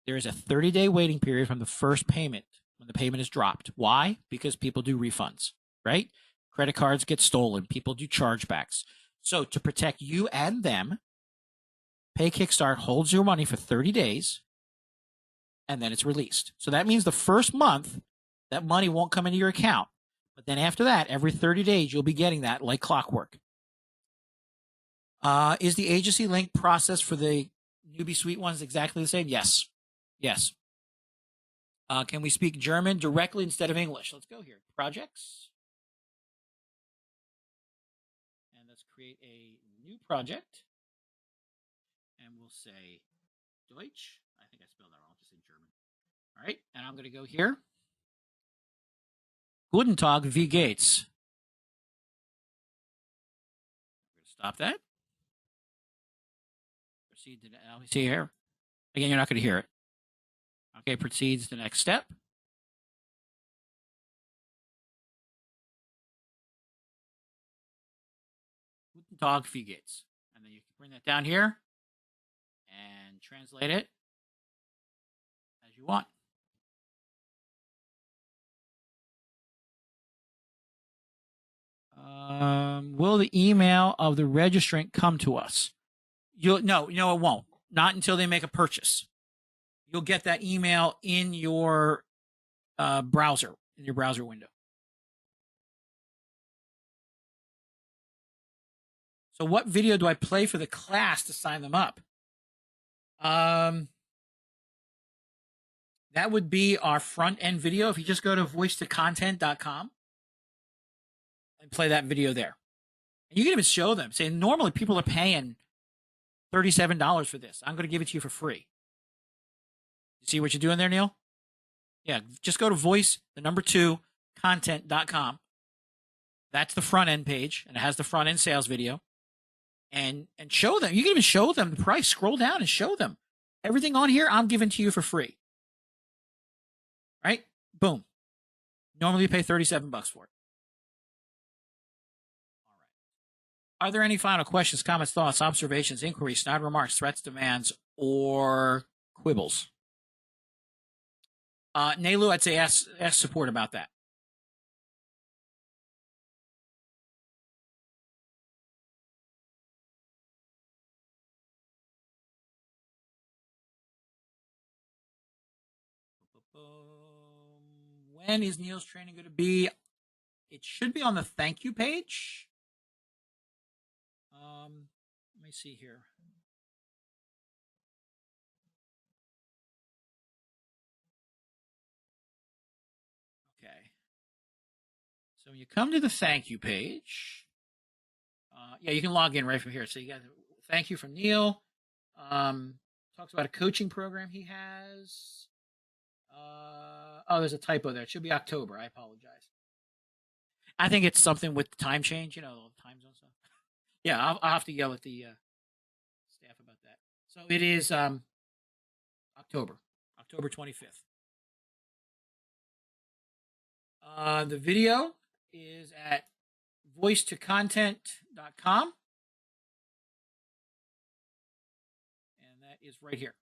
There is a 30-day waiting period from the first payment when the payment is dropped. Why? Because people do refunds, right? Credit cards get stolen. People do chargebacks. So to protect you and them, Pay Kickstart holds your money for 30 days, and then it's released. So that means the first month, that money won't come into your account. But then after that, every 30 days, you'll be getting that like clockwork. Is the agency link process for the Newbie Suite ones exactly the same? Yes. Yes. Can we speak German directly instead of English? Let's go here. Projects. And let's create a new project. And we'll say Deutsch. I think I spelled that wrong. I'll just say German. All right. And I'm going to go here. Guten Tag, wie geht's? I'm going to stop that. Proceed to let me see here. Again, you're not going to hear it. Okay, proceeds to the next step. Guten Tag, wie geht's? And then you can bring that down here and translate it as you want. Will the email of the registrant come to us? No, it won't. Not until they make a purchase. You'll get that email in your browser, in your browser window. So what video do I play for the class to sign them up? That would be our front end video. If you just go to voice2content.com and play that video there. And you can even show them. Say, normally people are paying $37 for this. I'm going to give it to you for free. You see what you're doing there, Neil? Yeah, just go to voice2content.com. That's the front end page, and it has the front end sales video. And show them. You can even show them the price. Scroll down and show them. Everything on here, I'm giving to you for free. Right? Boom. Normally you pay $37 for it. All right. Are there any final questions, comments, thoughts, observations, inquiries, snide remarks, threats, demands, or quibbles? Nailu, I'd say ask support about that. When is Neil's training going to be? It should be on the thank you page. Let me see here. Okay. So when you come to the thank you page, yeah, you can log in right from here. So you got thank you from Neil. Talks about a coaching program he has. Oh, there's a typo there. It should be October. I apologize. I think it's something with the time change, you know, the time zone stuff. Yeah, I'll have to yell at the staff about that. So it is October 25th. The video is at voice2content.com. And that is right here.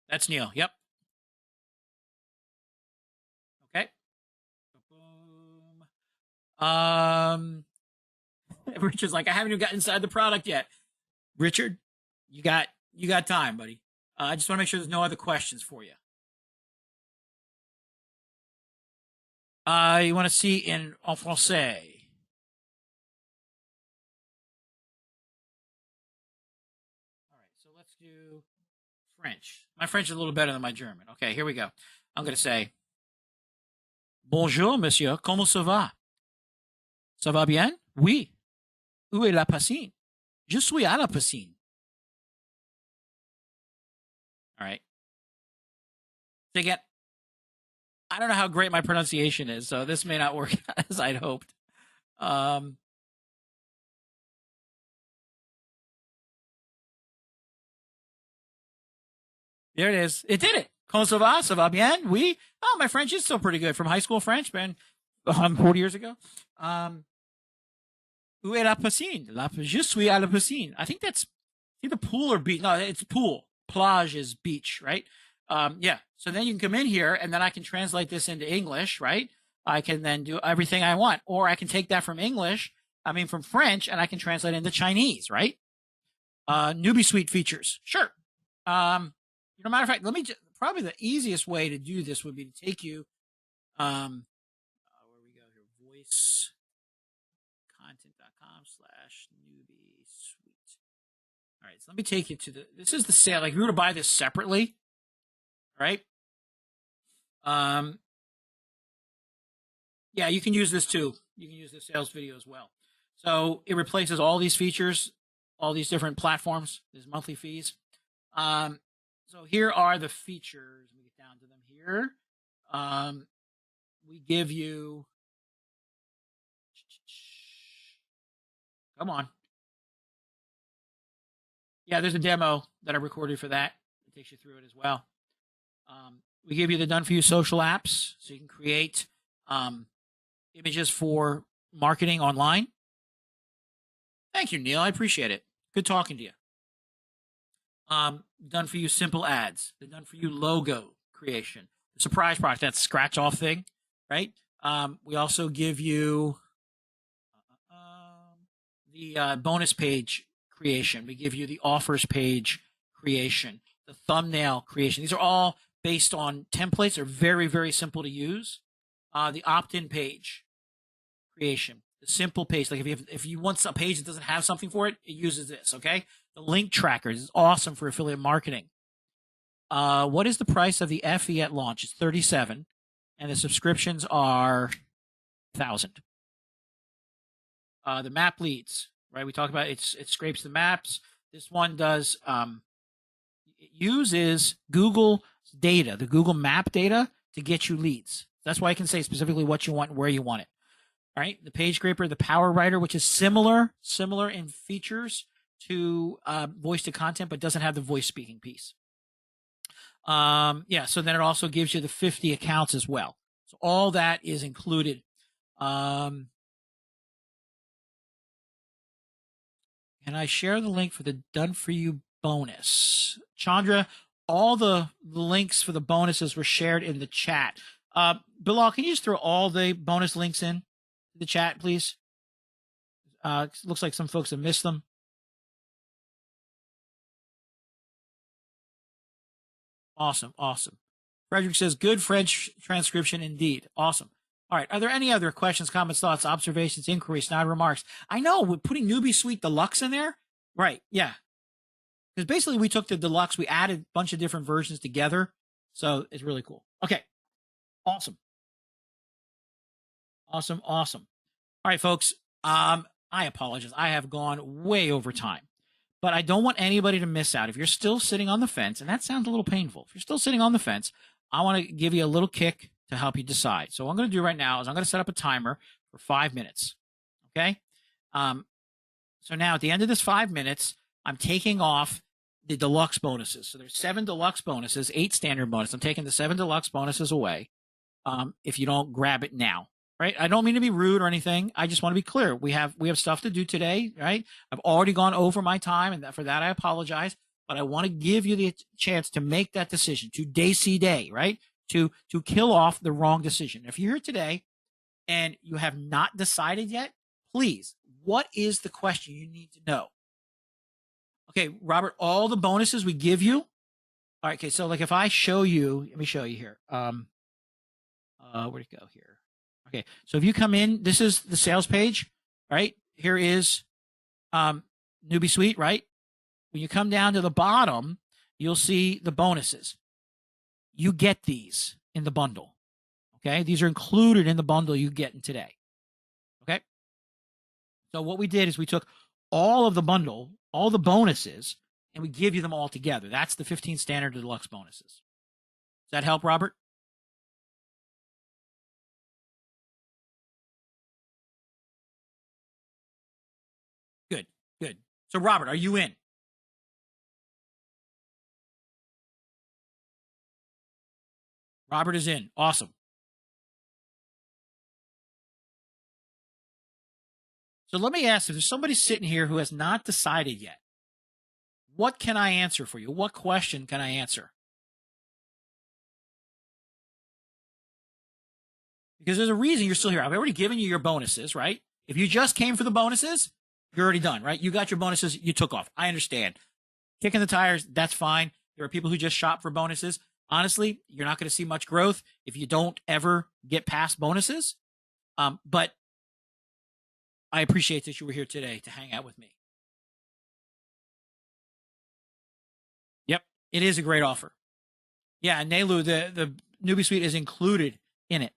That's Neil. Yep. Okay. Boom. Richard's like, I haven't even got inside the product yet. Richard, you got time, buddy. I just want to make sure there's no other questions for you. You want to see in français. All right, so let's do French. My French is a little better than my German. Okay, here we go. I'm going to say, Bonjour, monsieur. Comment ça va? Ça va bien? Oui. Où est la piscine? Je suis à la piscine. All right. So again, I don't know how great my pronunciation is, so this may not work as I'd hoped. There it is. It did it. Comment ça va? Ça va bien? Oui. Oh, my French is still pretty good from high school French, man. 40 years ago. Où est la piscine? Je suis à la piscine. I think that's either pool or beach. No, it's pool. Plage is beach, right? Yeah. So then you can come in here and then I can translate this into English, right? I can then do everything I want. Or I can take that from from French, and I can translate into Chinese, right? Newbie Suite features. Sure. Matter of fact, probably the easiest way to do this would be to take you, where we go here, voicecontent.com/newbie suite. All right, so let me take you to this is the sale. Like if you were to buy this separately, right? Yeah, you can use this too. You can use the sales video as well. So it replaces all these features, all these different platforms, these monthly fees. So here are the features. Let me get down to them here. We give you, come on. Yeah, there's a demo that I recorded for that. It takes you through it as well. We give you the done for you social apps, so you can create images for marketing online. Thank you, Neil. I appreciate it. Good talking to you. Done for you simple ads. The done for you logo creation. The surprise product, that scratch off thing, right? We also give you the bonus page creation. We give you the offers page creation, the thumbnail creation. These are all based on templates. They're very, very simple to use. The opt-in page creation, the simple page. Like if you want a page that doesn't have something for it, it uses this. Okay. The link trackers is awesome for affiliate marketing. What is the price of the FE at launch? It's $37, and the subscriptions are $1,000. The map leads, right? We talked about it scrapes the maps. This one does. It uses Google data, the Google Map data, to get you leads. That's why I can say specifically what you want and where you want it. All right. The page scraper, the Power Writer, which is similar in features to voice to content, but doesn't have the voice speaking piece. Yeah, so then it also gives you the 50 accounts as well. So all that is included. Can I share the link for the Done For You bonus? Chandra, all the links for the bonuses were shared in the chat. Bilal, can you just throw all the bonus links in the chat, please? Looks like some folks have missed them. Awesome, awesome. Frederick says, good French transcription indeed. Awesome. All right. Are there any other questions, comments, thoughts, observations, inquiries, snide remarks? I know we're putting Newbie Suite Deluxe in there. Right. Yeah. Because basically we took the Deluxe, we added a bunch of different versions together. So it's really cool. Okay. Awesome. Awesome. Awesome. All right, folks. I apologize. I have gone way over time. But I don't want anybody to miss out. If you're still sitting on the fence, and that sounds a little painful, if you're still sitting on the fence, I want to give you a little kick to help you decide. So what I'm going to do right now is I'm going to set up a timer for 5 minutes. Okay. So now at the end of this 5 minutes, I'm taking off the deluxe bonuses. So there's 7 deluxe bonuses, 8 standard bonuses. I'm taking the 7 deluxe bonuses away. If you don't grab it now, right? I don't mean to be rude or anything. I just want to be clear. We have stuff to do today, right? I've already gone over my time, and for that I apologize. But I want to give you the chance to make that decision, to day, right? To kill off the wrong decision. If you're here today and you have not decided yet, please, what is the question you need to know? Okay, Robert, all the bonuses we give you. All right, okay, so like if I show you, let me show you here. Where'd it go here? Okay, so if you come in, this is the sales page, right? Here is Newbie Suite, right? When you come down to the bottom, you'll see the bonuses. You get these in the bundle. Okay, these are included in the bundle you get in today. Okay, so what we did is we took all of the bundle, all the bonuses, and we give you them all together. That's the 15 standard deluxe bonuses. Does that help, Robert? Good, good. So, Robert, are you in? Robert is in. Awesome. So let me ask, if there's somebody sitting here who has not decided yet, what can I answer for you? What question can I answer? Because there's a reason you're still here. I've already given you your bonuses, right? If you just came for the bonuses, you're already done, right? You got your bonuses, you took off. I understand. Kicking the tires, that's fine. There are people who just shop for bonuses. Honestly, you're not going to see much growth if you don't ever get past bonuses. But I appreciate that you were here today to hang out with me. Yep, it is a great offer. Yeah, Nelu, the Newbie Suite is included in it.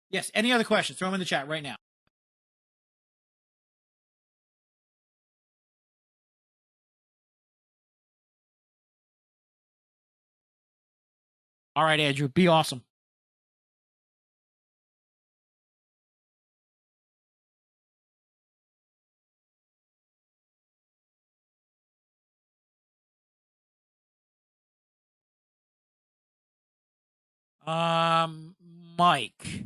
Yes, any other questions? Throw them in the chat right now. All right, Andrew, be awesome. Mike.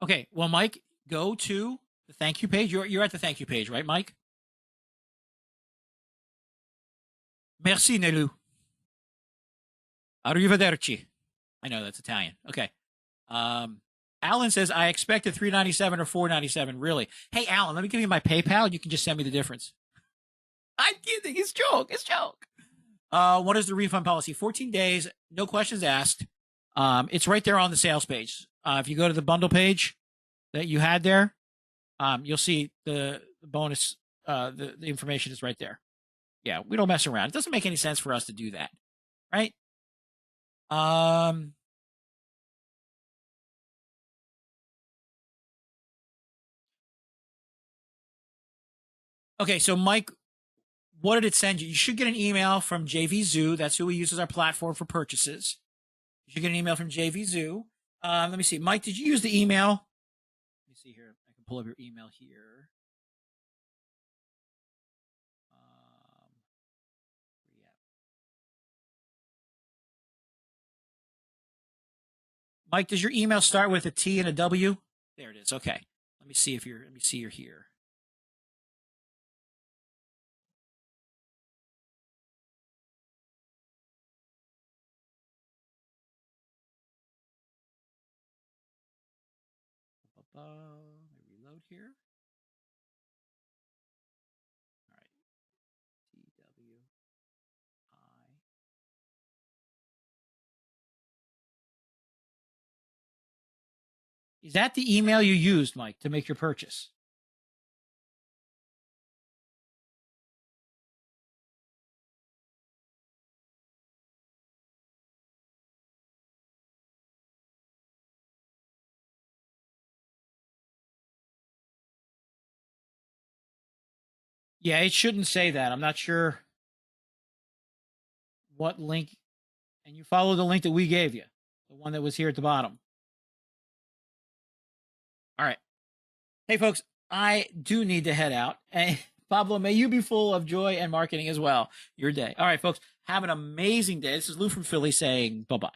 Okay, well, Mike, go to the thank you page. You're at the thank you page, right, Mike? Merci, Nelu. Arrivederci. I know that's Italian. Okay. Alan says, I expected $3.97 or $4.97. Really? Hey, Alan, let me give you my PayPal. You can just send me the difference. I'm kidding. It's joke. It's joke. What is the refund policy? 14 days, no questions asked. It's right there on the sales page. If you go to the bundle page that you had there, you'll see the bonus. The information is right there. Yeah, we don't mess around. It doesn't make any sense for us to do that, right? Okay, so Mike, what did it send you? You should get an email from JV Zoo. That's who we use as our platform for purchases. You should get an email from JV Zoo. Let me see. Mike, did you use the email? Let me see here. I can pull up your email here. Yeah. Mike, does your email start with a T and a W? There it is. Okay. Let me see if you're here. Let me reload here. All right. TWI. Is that the email you used, Mike, to make your purchase? Yeah, it shouldn't say that. I'm not sure what link. And you follow the link that we gave you, the one that was here at the bottom. All right. Hey, folks, I do need to head out. And Pablo, may you be full of joy and marketing as well. Your day. All right, folks, have an amazing day. This is Lou from Philly saying bye-bye.